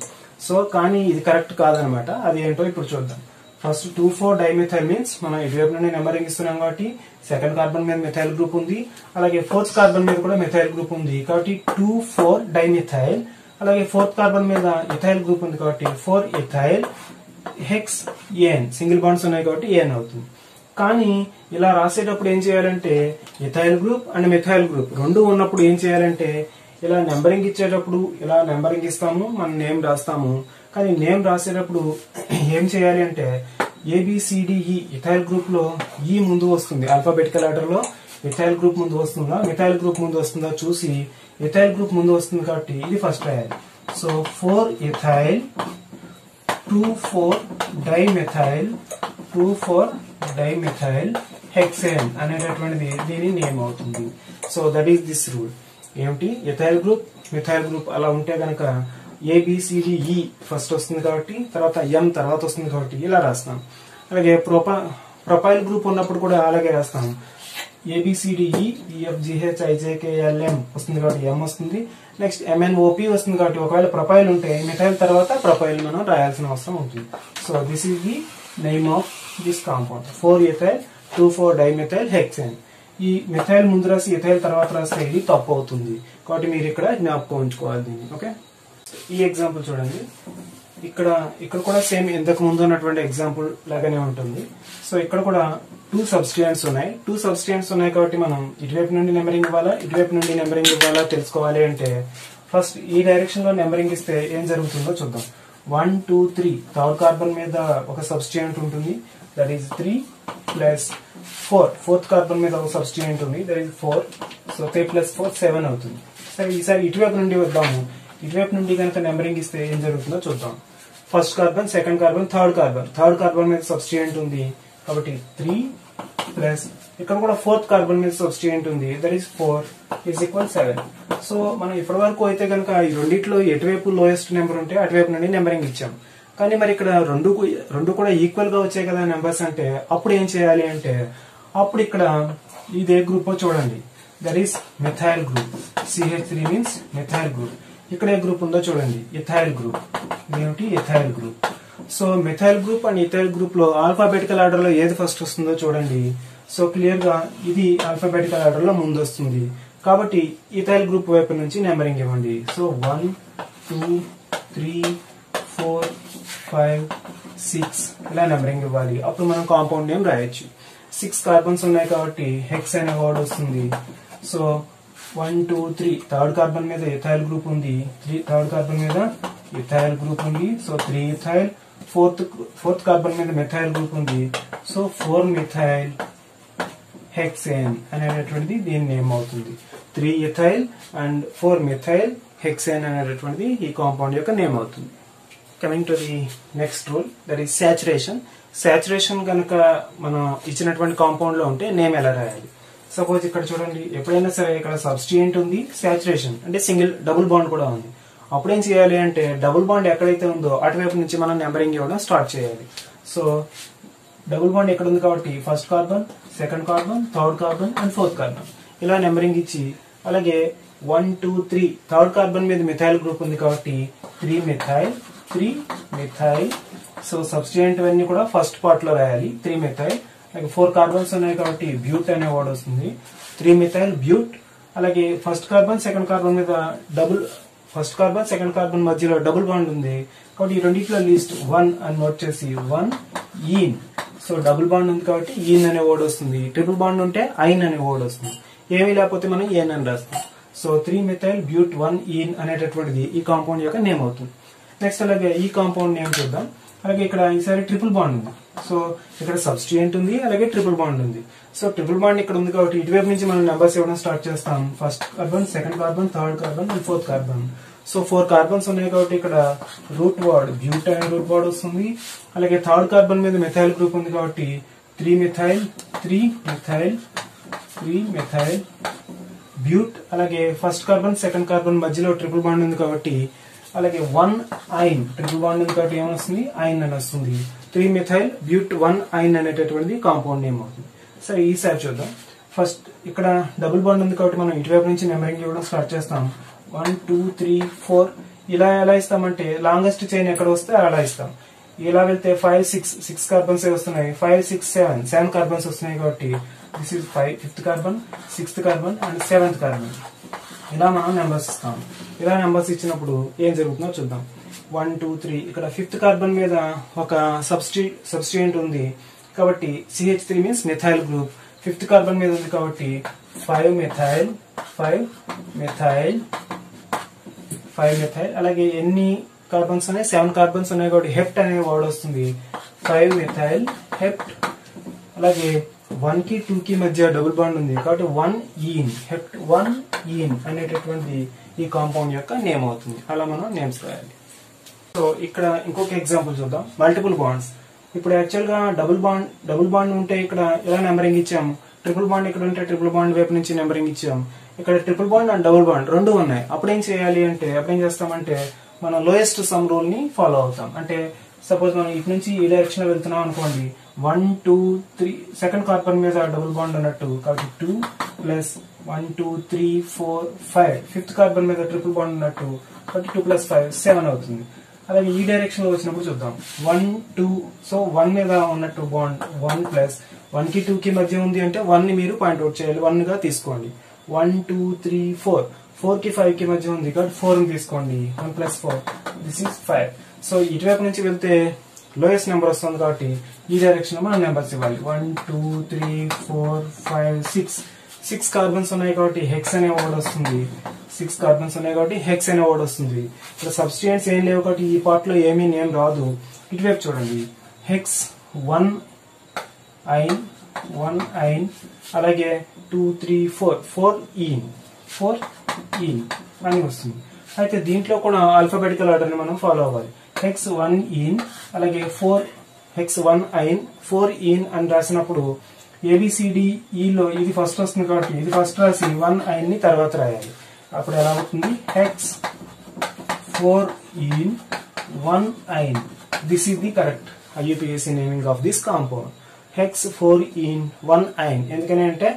సో కానీ ఇది కరెక్ట్ కాదనమాట. అది ఏంటో ఇప్పుడు చూద్దాం. ఫస్ట్ 2 4 డైమిథైల్ మీన్స్ మనం ఇటువైపు నుండి నెంబరింగ్ ఇస్తున్నాం కాబట్టి సెకండ్ కార్బన్ మీద మిథైల్ గ్రూప్ ఉంది, అలాగే ఫోర్త్ కార్బన్ మీద కూడా మిథైల్ గ్రూప్ ఉంది కాబట్టి 2 4 డైమిథైల్. అలాగే ఫోర్త్ కార్బన్ మీద ఇథైల్ గ్రూప్ ఉంది కాబట్టి 4 ఇథైల్ హెక్స్ ఎన్. సింగిల్ బాండ్స్ ఉన్నాయి కాబట్టి ఎన్ అవుతుంది. కానీ ఇలా రాసేటప్పుడు ఏం చేయాలంటే ethyl group and methyl group రెండు ఉన్నప్పుడు ఏం చేయాలంటే ఇలా నెంబరింగ్ ఇచ్చేటప్పుడు ఇలా నెంబరింగ్ ఇస్తాము, మనం నేమ్ రాస్తాము. కానీ నేమ్ రాసేటప్పుడు ఏం చేయాలి అంటే ABCDE ఇథైల్ గ్రూప్ లో ఈ ముందు వస్తుంది, ఆల్ఫాబెటికల్ ఆర్డర్ లో మిథైల్ గ్రూప్ ముందు వస్తుందా, మిథైల్ గ్రూప్ ముందు వస్తుందా చూసి ఇథైల్ గ్రూప్ ముందు వస్తుంది కాబట్టి ఇది ఫస్ట్ రాయాలి. So 4 ethyl 2,4 dimethyl 2,4 dimethyl hexane అనేటటువంటిది దీని నేమ్ అవుతుంది. So that is this rule. ఏమిటి, ఇథైల్ గ్రూప్ మిథైల్ గ్రూప్ అలా ఉంటే గనక ABCDE ఫస్ట్ వస్తుంది కాబట్టి తర్వాత M తర్వాత వస్తుంది కాబట్టి ఇలా రాస్తాం. అలాగే ప్రొపైల్ గ్రూప్ ఉన్నప్పుడు కూడా అలాగే రాస్తాం. ABCDE EFGHIJKLM వస్తుంది కాబట్టి M వస్తుంది. నెక్స్ట్ MNOP వస్తుంది కాబట్టి ఒకవేళ ప్రొపైల్ ఉంటే మిథైల్ తర్వాత ప్రొపైల్ మనం రాయాల్సిన అవసరం ఉంటుంది. So this is the name of this compound 4 ethyl 2,4 dimethyl hexane. ఈ మిథైల్ ముందు రాసి ఇథైల్ తర్వాత రాస్తే ఇది తప్పు అవుతుంది కాబట్టి మీరు ఇక్కడ జ్ఞాపకం ఉంచుకోవాలి దీన్ని. ఓకే, ఈ ఎగ్జాంపుల్ చూడండి. ఇక్కడ కూడా సేమ్ ఇంతకు ముందు ఉన్నటువంటి ఎగ్జాంపుల్ లాగానే ఉంటుంది. సో ఇక్కడ కూడా 2 సబ్స్టిట్యూయెంట్స్ ఉన్నాయి. 2 సబ్స్టిట్యూయెంట్స్ ఉన్నాయి కాబట్టి మనం ఇటువైపు నుండి నెంబరింగ్ ఇవ్వాలా ఇటువైపు నుండి నెంబరింగ్ ఇవ్వాలా తెలుసుకోవాలి అంటే ఫస్ట్ ఈ డైరెక్షన్ లో నెంబరింగ్ ఇస్తే ఏం జరుగుతుందో చూద్దాం. 1 2 3 థర్డ్ కార్బన్ మీద ఒక సబ్స్టిట్యూయెంట్ ఉంటుంది, that is 3 plus 4 fourth carbon మీద ఒక సబ్స్టిట్యూయెంట్ ఉంది, దట్ ఈస్ 4. సో 3 ప్లస్ 4 7 అవుతుంది. సరే ఈసారి ఇటువైపు నుండి వద్దాము. ఇటువైపు నుండి కనుక నెంబరింగ్ ఇస్తే ఏం జరుగుతుందో చూద్దాం. First carbon second carbon third carbon మీద సబ్స్టిట్యూయెంట్ ఉంది కాబట్టి 3 ప్లస్ ఇక్కడ కూడా ఫోర్త్ కార్బన్ మీద సబ్స్టిట్యూయెంట్ ఉంది, that is 4 is equal 7. So మనం ఇప్పటి వరకు అయితే కనుక ఈ రెండిట్లో ఎటువైపు లోయెస్ట్ నెంబర్ ఉంటే అటువైపు నుండి నెంబరింగ్ ఇచ్చాం. కానీ మరి ఇక్కడ రెండు కూడా ఈక్వల్ గా వచ్చాయి కదా నెంబర్స్ అంటే అప్పుడు ఏం చేయాలి అంటే అప్పుడు ఇక్కడ ఇది ఏ గ్రూప్ చూడండి, that is methyl group. CH3 means methyl group. ఇక్కడ ఏ గ్రూప్ ఉందో చూడండి, ఇథైల్ గ్రూప్. ఇదేమిటి, ethyl group. So methyl group and ethyl group లో ఆల్ఫాబెటికల్ ఆర్డర్ లో ఏది ఫస్ట్ వస్తుందో చూడండి. సో క్లియర్ గా ఇది ఆల్ఫాబెటికల్ ఆర్డర్ లో ముందు వస్తుంది కాబట్టి ఇథైల్ గ్రూప్ వైపు నుంచి నెంబరింగ్ ఇవ్వండి. సో 1 2 3 4 5 6 ఇలా నెంబరింగ్ ఇవ్వాలి. అప్పుడు మనం కాంపౌండ్ నేమ్ రాయొచ్చు. 6 కార్బన్స్ ఉన్నాయి కాబట్టి హెక్స్ అనే వర్డ్ వస్తుంది. సో 1 2 3 థర్డ్ కార్బన్ మీద ఇథైల్ గ్రూప్ ఉంది, థర్డ్ కార్బన్ మీద ఇథైల్ గ్రూప్ ఉంది. So 3 ethyl. ఫోర్త్ కార్బన్ మీద మిథైల్ గ్రూప్ ఉంది. సో 4 మిథైల్ హెక్సేన్ అనేటటువంటిది దీని నేమ్ అవుతుంది. 3 ఇథైల్ అండ్ 4 మిథైల్ హెక్సేన్ అనేటటువంటిది ఈ కాంపౌండ్ యొక్క నేమ్ అవుతుంది. Coming to the next rule, that is saturation. Saturation కనుక మనం ఇచ్చినటువంటి కాంపౌండ్ లో ఉంటే నేమ్ ఎలా రాయాలి. సపోజ్ ఇక్కడ చూడండి, ఎప్పుడైనా సరే ఇక్కడ సబ్స్టిట్యూయెంట్ ఉంది, సాచురేషన్ అంటే డబుల్ బాండ్ కూడా ఉంది. అప్పుడేం చేయాలి అంటే డబుల్ బాండ్ ఎక్కడైతే ఉందో అటువైపు నుంచి మనం నెంబరింగ్ ఇవ్వడం స్టార్ట్ చేయాలి. సో డబుల్ బాండ్ ఎక్కడ ఉంది కాబట్టి first carbon second carbon third carbon and fourth carbon ఇలా నెంబరింగ్ ఇచ్చి, అలాగే 1 2 3 థర్డ్ కార్బన్ మీద మిథైల్ గ్రూప్ ఉంది కాబట్టి 3 మిథైల్. సో సబ్స్టిట్యూయెంట్ అన్ని కూడా ఫస్ట్ పార్ట్ లో రాయాలి. 3 మిథైల్. అలాగే 4 కార్బన్స్ ఉన్నాయి కాబట్టి బ్యూట్ అనే వర్డ్ వస్తుంది. 3 మిథైల్ బ్యూట్. అలాగే ఫస్ట్ కార్బన్ సెకండ్ కార్బన్ మీద ఫస్ట్ కార్బన్ సెకండ్ కార్బన్ మధ్యలో డబుల్ బాండ్ ఉంది కాబట్టి ఈ రెండింటిలో లీస్ట్ 1 అని నోట్ చేసి 1 ఈన్. సో డబుల్ బాండ్ ఉంది కాబట్టి ఈన్ అనే వర్డ్ వస్తుంది. ట్రిపుల్ బాండ్ ఉంటే ఐన్ అనే వర్డ్ వస్తుంది. ఏమీ లేకపోతే మనం ఏన్ అని రాస్తాం. సో 3 మిథైల్ బ్యూట్ 1 ఈన్ అనేటటువంటిది ఈ కాంపౌండ్ యొక్క నేమ్ అవుతుంది. నెక్స్ట్ అలాగే ఈ కాంపౌండ్ నేమ్ చూద్దాం. అలాగే ఇక్కడ ఈసారి ట్రిపుల్ బాండ్ ఉంది. సో ఇక్కడ సబ్స్టిట్యూయెంట్ ఉంది, అలాగే ట్రిపుల్ బాండ్ ఉంది. సో ట్రిపుల్ బాండ్ ఇక్కడ ఉంది కాబట్టి ఇటువైపు నుంచి మనం నెంబర్స్ ఇవ్వడం స్టార్ట్ చేస్తాం. First carbon second carbon third carbon and fourth carbon. So 4 carbons ఉన్నాయి కాబట్టి ఇక్కడ రూట్ వర్డ్ బ్యూట్ అనే రూట్ వర్డ్ వస్తుంది. అలాగే థర్డ్ కార్బన్ మీద మిథైల్ గ్రూప్ ఉంది కాబట్టి 3 మిథైల్ బ్యూట్. అలాగే ఫస్ట్ కార్బన్ సెకండ్ కార్బన్ మధ్యలో ట్రిపుల్ బాండ్ ఉంది కాబట్టి అలాగే 1 ఐన్. ట్రిపుల్ బాండ్ ఉంది కాబట్టి ఏమొస్తుంది, ఐన్ అని వస్తుంది. 3 మిథైల్ బ్యూట్ 1 ఐన్ అనేటటువంటిది కాంపౌండ్ నేమ్ అవుతుంది. సరే ఈసారి చూద్దాం. ఫస్ట్ ఇక్కడ డబుల్ బాండ్ ఉంది కాబట్టి మనం ఇటువైపు నుంచి నెంబరింగ్ ఇవ్వడం స్టార్ట్ చేస్తాం. 1 2 3 4 ఇలా ఎలా ఇస్తామంటే లాంగెస్ట్ చైన్ ఎక్కడ వస్తే అలా ఇస్తాం. ఇలా వెళ్తే 5 6 కార్బన్స్ వస్తున్నాయి. 5 6 7 కార్బన్స్ వస్తున్నాయి కాబట్టి this is 5th carbon 6th carbon and 7th carbon. ఇలా మనం నెంబర్స్ ఇస్తాం. ఇలా నెంబర్స్ ఇచ్చినప్పుడు ఏం జరుగుతుందో చూద్దాం. 1 2 3 ఇక్కడ 5th కార్బన్ మీద ఒక సబ్స్టిట్యూయెంట్ ఉంది కాబట్టి CH3 means methyl group. 5th carbon మీద ఉంది కాబట్టి 5 మిథైల్. అలాగే ఎన్ని కార్బన్స్ ఉన్నాయి, 7 కార్బన్స్ ఉన్నాయి కాబట్టి హెప్ట్ అనే వర్డ్ వస్తుంది. 5 మిథైల్ హెప్ట్. అలాగే 1 కి 2 కి మధ్య డబుల్ బాండ్ ఉంది కాబట్టి 1 ఈన్ హెప్ట్ 1 ఈన్ అనేటటువంటి ఈ కాంపౌండ్ యొక్క నేమ్ అవుతుంది. అలా మనం నేమ్స్ రాయాలి. సో ఇక్కడ ఇంకొక ఎగ్జాంపుల్ చూద్దాం. Multiple bonds. ఇప్పుడు యాక్చువల్ గా డబుల్ బాండ్ ఉంటే ఇక్కడ ఎలా నెంబరింగ్ ఇచ్చాము, ట్రిపుల్ బాండ్ ఇక్కడ ఉంటే ట్రిపుల్ బాండ్ వైపు నుంచి నెంబరింగ్ ఇచ్చాము. ఇక్కడ triple bond and double bond రెండు ఉన్నాయి. అప్పుడేం చేయాలి అంటే అప్పుడేం చేస్తామంటే మనం లోయెస్ట్ సమ్ రూల్ ని ఫాలో అవుతాం. అంటే సపోజ్ మనం ఇటు నుంచి ఈ డైరెక్షన్ లో వెళ్తున్నాం అనుకోండి, 1 2 3 సెకండ్ కార్బన్ మీద డబుల్ బాండ్ ఉన్నట్టు కాబట్టి 2 ప్లస్ 1 2 3 4 5 ఫిఫ్త్ కార్బన్ మీద ట్రిపుల్ బాండ్ ఉన్నట్టు కాబట్టి 2 ప్లస్ 5 7 అవుతుంది. అలాగే ఈ డైరెక్షన్ లో వచ్చినప్పుడు చూద్దాం 1 2 సో 1 మీద ఉన్నట్టు బాండ్ 1 ప్లస్ 1 కి 2 కి మధ్య ఉంది అంటే 1 ని మీరు పాయింట్అవుట్ చేయాలి, 1 గా తీసుకోండి. 1 2 3 4 4 కి 5 కి మధ్య ఉంది కాబట్టి 4 ని తీసుకోండి. 1 ప్లస్ 4 దిస్ ఈస్ 5. సో ఇటువైపు నుంచి వెళ్తే లోయెస్ట్ నెంబర్ వస్తుంది కాబట్టి ఈ డైరెక్షన్ లో మనం నెంబర్స్ ఇవ్వాలి. 1 2 3 4 5 6 కార్బన్స్ ఉన్నాయి కాబట్టి హెక్స్ అనే వర్డ్ వస్తుంది. 6 కార్బన్స్ ఉన్నాయి కాబట్టి హెక్స్ అనే వర్డ్ వస్తుంది. ఇక్కడ సబ్స్టిట్యూయెంట్స్ ఏం లేవు కాబట్టి ఈ పార్ట్ లో ఏమీ నేమ్ రాదు. ఇటువైపు చూడండి, హెక్స్ 1 ఐన్ అలాగే 2 3 4 ఈన్ అని వస్తుంది. అయితే దీంట్లో కూడా ఆల్ఫాబెటికల్ ఆర్డర్ ని మనం ఫాలో అవ్వాలి. హెక్స్ 1 ఈన్ అలాగే 4 హెక్స్ 1 ఐన్ 4 ఈన్ అని రాసినప్పుడు ABCDE లో ఇది ఫస్ట్ వస్తుంది కాబట్టి ఇది ఫస్ట్ రాసి 1 ఐన్ ని తర్వాత రాయాలి. అప్పుడు ఎలా అవుతుంది, hex 4 ene 1 yne. This is the correct IUPAC naming of this compound. Hex 4 ene 1 yne. ఎందుకని అంటే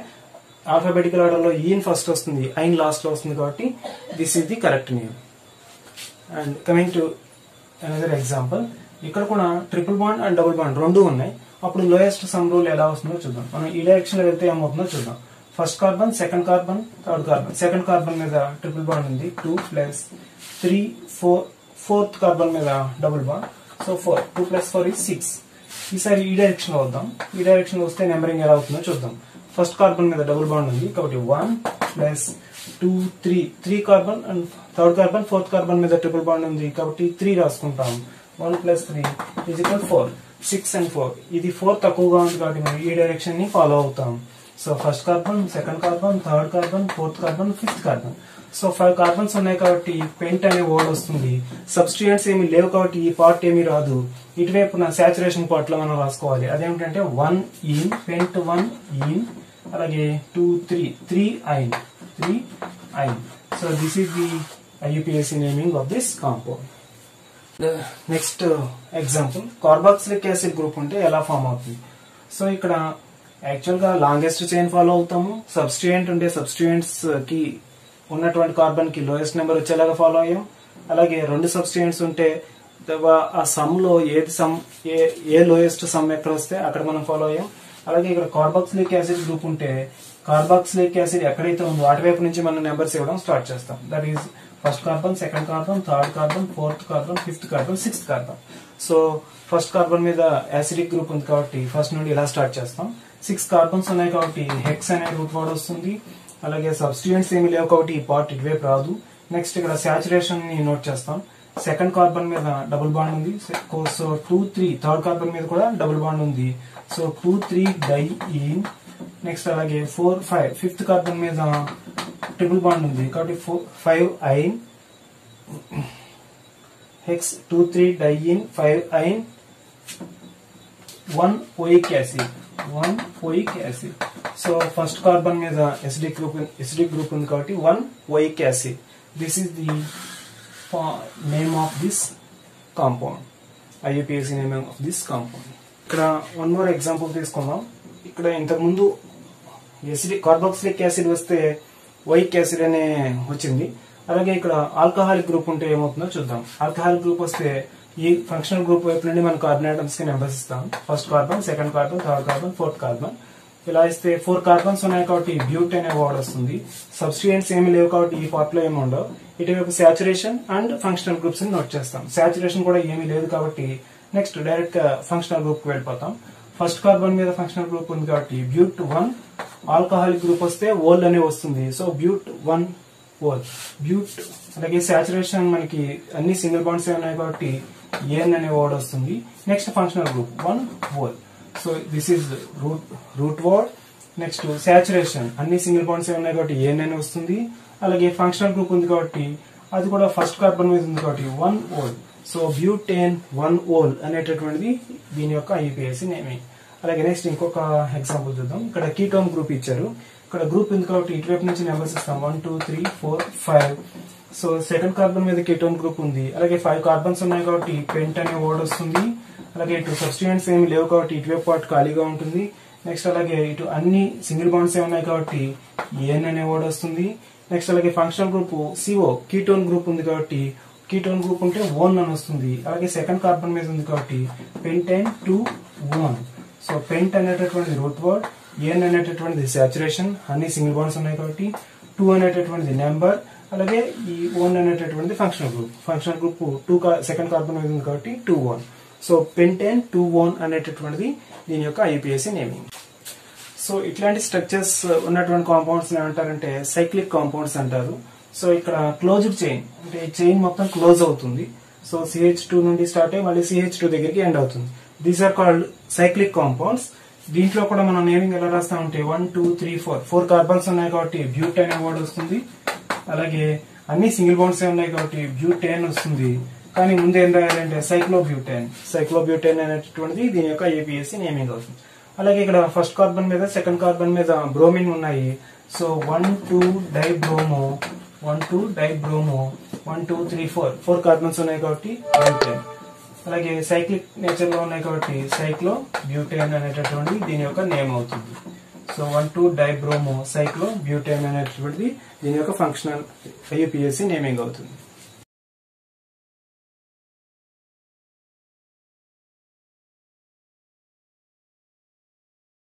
ఆల్ఫాబెటికల్ ఆర్డర్ లో ఈన్ ఫస్ట్ వస్తుంది, ఐన్ లాస్ట్ లో వస్తుంది కాబట్టి this is the correct name. And coming to another example. ఇక్కడ కూడా triple bond and double bond రెండు ఉన్నాయి. అప్పుడు లోయెస్ట్ సమ్ రూల్ ఎలా వస్తుందో చూద్దాం. మనం ఈ డైరెక్షన్ లో వెళ్తే ఏమవుతుందో చూద్దాం. First carbon, second carbon, third carbon. Second carbon మీద ట్రిపుల్ బాండ్ ఉంది 2 ప్లస్ 3 4 ఫోర్త్ కార్బన్ మీద double bond. So 4 2 plus 4 is 6. ఈసారి ఈ డైరెక్షన్ లో వద్దాం. ఈ డైరెక్షన్ లో వస్తే నెంబరింగ్ ఎలా అవుతుందో చూద్దాం. ఫస్ట్ కార్బన్ మీద డబుల్ బాండ్ ఉంది కాబట్టి 1 plus 2 3 carbon and third carbon fourth carbon మీద ట్రిపుల్ బాండ్ ఉంది కాబట్టి 3 రాసుకుంటాం. 1 ప్లస్ 3 ఈజ్ ఈక్వల్ 4. 6 and 4 ఇది 4 తక్కువగా ఉంది కాబట్టి మనం ఈ డైరెక్షన్ ని ఫాలో అవుతాం. So first carbon, second carbon, third carbon, fourth carbon, fifth carbon. So 5 carbons ఉన్నాయి కాబట్టి పెంట్ అనే వర్డ్ వస్తుంది. సబ్స్టిట్యూయెంట్స్ ఏమి లేవు కాబట్టి ఈ పార్ట్ ఏమి రాదు. ఇటువైపున సాచురేషన్ పార్ట్ లో మనం రాసుకోవాలి. అదేమిటంటే 1 ఈన్ పెంట్ 1 ఈన్ అలాగే 2 3 yne. So this is the IUPAC naming of this compound. Next example, carboxylic acid group ఉంటే ఎలా ఫామ్ అవుతుంది. సో ఇక్కడ యాక్చువల్ గా లాంగెస్ట్ చైన్ ఫాలో అవుతాము. సబ్స్టిట్యూయెంట్ ఉంటే సబ్స్టిట్యూయెంట్స్ కి ఉన్నటువంటి కార్బన్ కి లోయెస్ట్ నెంబర్ వచ్చేలాగా ఫాలో అయ్యాం. అలాగే రెండు సబ్స్టిట్యూయెంట్స్ ఉంటే ఆ సమ్ లో ఏ లోయెస్ట్ సమ్ ఎక్కడ వస్తే అక్కడ మనం ఫాలో అయ్యాం. అలాగే ఇక్కడ కార్బాక్సిలిక్ యాసిడ్ గ్రూప్ ఉంటే కార్బాక్సిలిక్ యాసిడ్ ఎక్కడైతే ఉందో అటువైపు నుంచి మనం నెంబర్స్ ఇవ్వడం స్టార్ట్ చేస్తాం. That is first carbon, second carbon, third carbon, fourth carbon, fifth carbon, sixth carbon. So first carbon మీద యాసిడిక్ గ్రూప్ ఉంది కాబట్టి ఫస్ట్ నుండి ఇలా స్టార్ట్ చేస్తాం. 6 కార్బన్స్ ఉన్నాయి కాబట్టి హెక్స్ అనే రూట్ వర్డ్ వస్తుంది. అలాగే సబ్స్టిట్యూయెంట్స్ ఏమి లేవు కాబట్టి ఈ పార్ట్ ఇటువైపు రాదు. నెక్స్ట్ ఇక్కడ సాచురేషన్ ని నోట్ చేస్తాం. సెకండ్ కార్బన్ మీద డబుల్ బాండ్ ఉంది. సో 2 3 థర్డ్ కార్బన్ మీద కూడా డబుల్ బాండ్ ఉంది. So 2 3 diene. నెక్స్ట్ అలాగే 4 5 ఫిఫ్త్ కార్బన్ మీద ట్రిపుల్ బాండ్ ఉంది కాబట్టి 5 yne. Hex 2 3 diene 5 yne 1 oic acid. So first carbon మీద ఎసిడిక్ గ్రూప్ ఉంది కాబట్టి 1 oic acid. This is the name of this compound. IUPAC name of this compound. ఇక్కడ one more example తీసుకుందాం. ఇక్కడ ఇంతకుముందు కార్బాక్సిలిక్ యాసిడ్ వస్తే ఓయిక్ యాసిడ్ అనే వచ్చింది. అలాగే ఇక్కడ ఆల్కహాలిక్ గ్రూప్ ఉంటే ఏమవుతుందో చూద్దాం. ఆల్కహాలిక్ గ్రూప్ వస్తే ఈ ఫంక్షనల్ గ్రూప్ వైపు నుండి మనం కార్బన్ ఆటమ్స్ కి నెంబర్స్ ఇస్తాం. First carbon, second carbon, third carbon, fourth carbon. ఇలా ఇస్తే 4 కార్బన్స్ ఉన్నాయి కాబట్టి బ్యూట్ అనే వర్డ్ వస్తుంది. సబ్స్టిట్యూయెంట్స్ ఏమి లేవు కాబట్టి ఈ పార్ట్ లో ఏమి ఉండవు. ఇటువైపు సాచురేషన్ అండ్ ఫంక్షనల్ గ్రూప్స్ ని నోట్ చేస్తాం. సాచురేషన్ కూడా ఏమీ లేదు కాబట్టి నెక్స్ట్ డైరెక్ట్ గా ఫంక్షనల్ గ్రూప్ కి వెళ్ళిపోతాం. ఫస్ట్ కార్బన్ మీద ఫంక్షనల్ గ్రూప్ ఉంది కాబట్టి బ్యూట్ 1. ఆల్కహాలిక్ గ్రూప్ వస్తే ఓల్ అనే వస్తుంది. So బ్యూట్ 1 whole బ్యూట్. అలాగే సాచురేషన్ మనకి అన్ని సింగిల్ బాండ్స్ ఉన్నాయి కాబట్టి ఏన్ అనే వర్డ్ వస్తుంది. Next functional group 1 ol. So this is root word. Next saturation, అన్ని సింగిల్ బాండ్స్ ఉన్నాయి కాబట్టి ఏఎన్ అని వస్తుంది. అలాగే ఫంక్షనల్ గ్రూప్ ఉంది కాబట్టి అది కూడా ఫస్ట్ కార్బన్ మీద ఉంది కాబట్టి 1-ol. సో బ్యూటేన్ 1-ol అనేటటువంటిది దీని యొక్క ఐయుపిఏసి నేమింగ్. అలాగే నెక్స్ట్ ఇంకొక ఎగ్జాంపుల్ చూద్దాం. ఇక్కడ కీటోన్ గ్రూప్ ఇచ్చారు. ఇక్కడ గ్రూప్ ఉంది కాబట్టి ఇటువైపు నుంచి నెంబర్స్ ఇస్తాం 1 2 3 4 5. సో సెకండ్ కార్బన్ మీద కీటోన్ గ్రూప్ ఉంది. అలాగే 5 కార్బన్స్ ఉన్నాయి కాబట్టి పెంట్ అనే వర్డ్ వస్తుంది. అలాగే ఇటు సబ్స్టిట్యూయెంట్స్ ఏమి లేవు కాబట్టి ఇటువైపు పార్ట్ ఖాళీగా ఉంటుంది. నెక్స్ట్ అలాగే ఇటు అన్ని సింగిల్ బాండ్స్ ఉన్నాయి కాబట్టి ఏఎన్ అనే వర్డ్ వస్తుంది. నెక్స్ట్ అలాగే functional group CO ketone group ఉంది కాబట్టి కీటోన్ గ్రూప్ ఉంటే ఓన్ అని వస్తుంది. అలాగే సెకండ్ కార్బన్ మీద ఉంది కాబట్టి పెంటైన్ 2-1. సో పెంట్ అనేటటువంటిది రూట్ వర్డ్, ఏఎన్ అనేటటువంటిది సాచురేషన్, అన్ని సింగిల్ బాండ్స్ ఉన్నాయి కాబట్టి 2 అనేటటువంటిది నెంబర్, అలాగే ఈ ఓన్ అనేటటువంటిది functional group. Functional group second carbon మీద ఉంది కాబట్టి 2-1. సో పెంటైన్ 2-1 అనేటటువంటిది దీని యొక్క ఐయుపిఏసి నేమింగ్. సో ఇట్లాంటి స్ట్రక్చర్స్ ఉన్నటువంటి కాంపౌండ్స్ ఏమంటారంటే సైక్లిక్ కాంపౌండ్స్ అంటారు. సో ఇక్కడ క్లోజ్డ్ చైన్ అంటే చైన్ మొత్తం క్లోజ్ అవుతుంది. సో CH2 నుండి స్టార్ట్ అయ్యి మళ్ళీ CH2 దగ్గరికి ఎండ్ అవుతుంది. These are called cyclic compounds. దీంట్లో కూడా మనం నేమింగ్ ఎలా రాస్తామంటే 1 2 3 4 కార్బన్స్ ఉన్నాయి కాబట్టి బ్యూటైన్ అనే వర్డ్ వస్తుంది. అలాగే అన్ని సింగిల్ బాండ్స్ ఉన్నాయి కాబట్టి బ్యూటేన్ వస్తుంది. కానీ ముందు ఏం రాయాలంటే సైక్లోబ్యూటైన్ అనేటటువంటిది దీని యొక్క ఐయుపిఏసి నేమింగ్ అవుతుంది. అలాగే ఇక్కడ ఫస్ట్ కార్బన్ మీద సెకండ్ కార్బన్ మీద బ్రోమిన్ ఉన్నాయి. సో 1 2 డైబ్రోమో 1 2 డైబ్రోమో 1 2 3 4 కార్బన్స్ ఉన్నాయి కాబట్టి బ్యూటైన్. అలాగే సైక్లిక్ నేచర్ లో ఉన్నాయి కాబట్టి సైక్లో బ్యూటైన్ అనేటటువంటి దీని యొక్క నేమ్ అవుతుంది. సో 1 2 డైబ్రోమో సైక్లో బ్యూటైన్ అనేటటువంటిది దీని యొక్క ఫంక్షనల్ ఐయుపిఏసి నేమింగ్ అవుతుంది.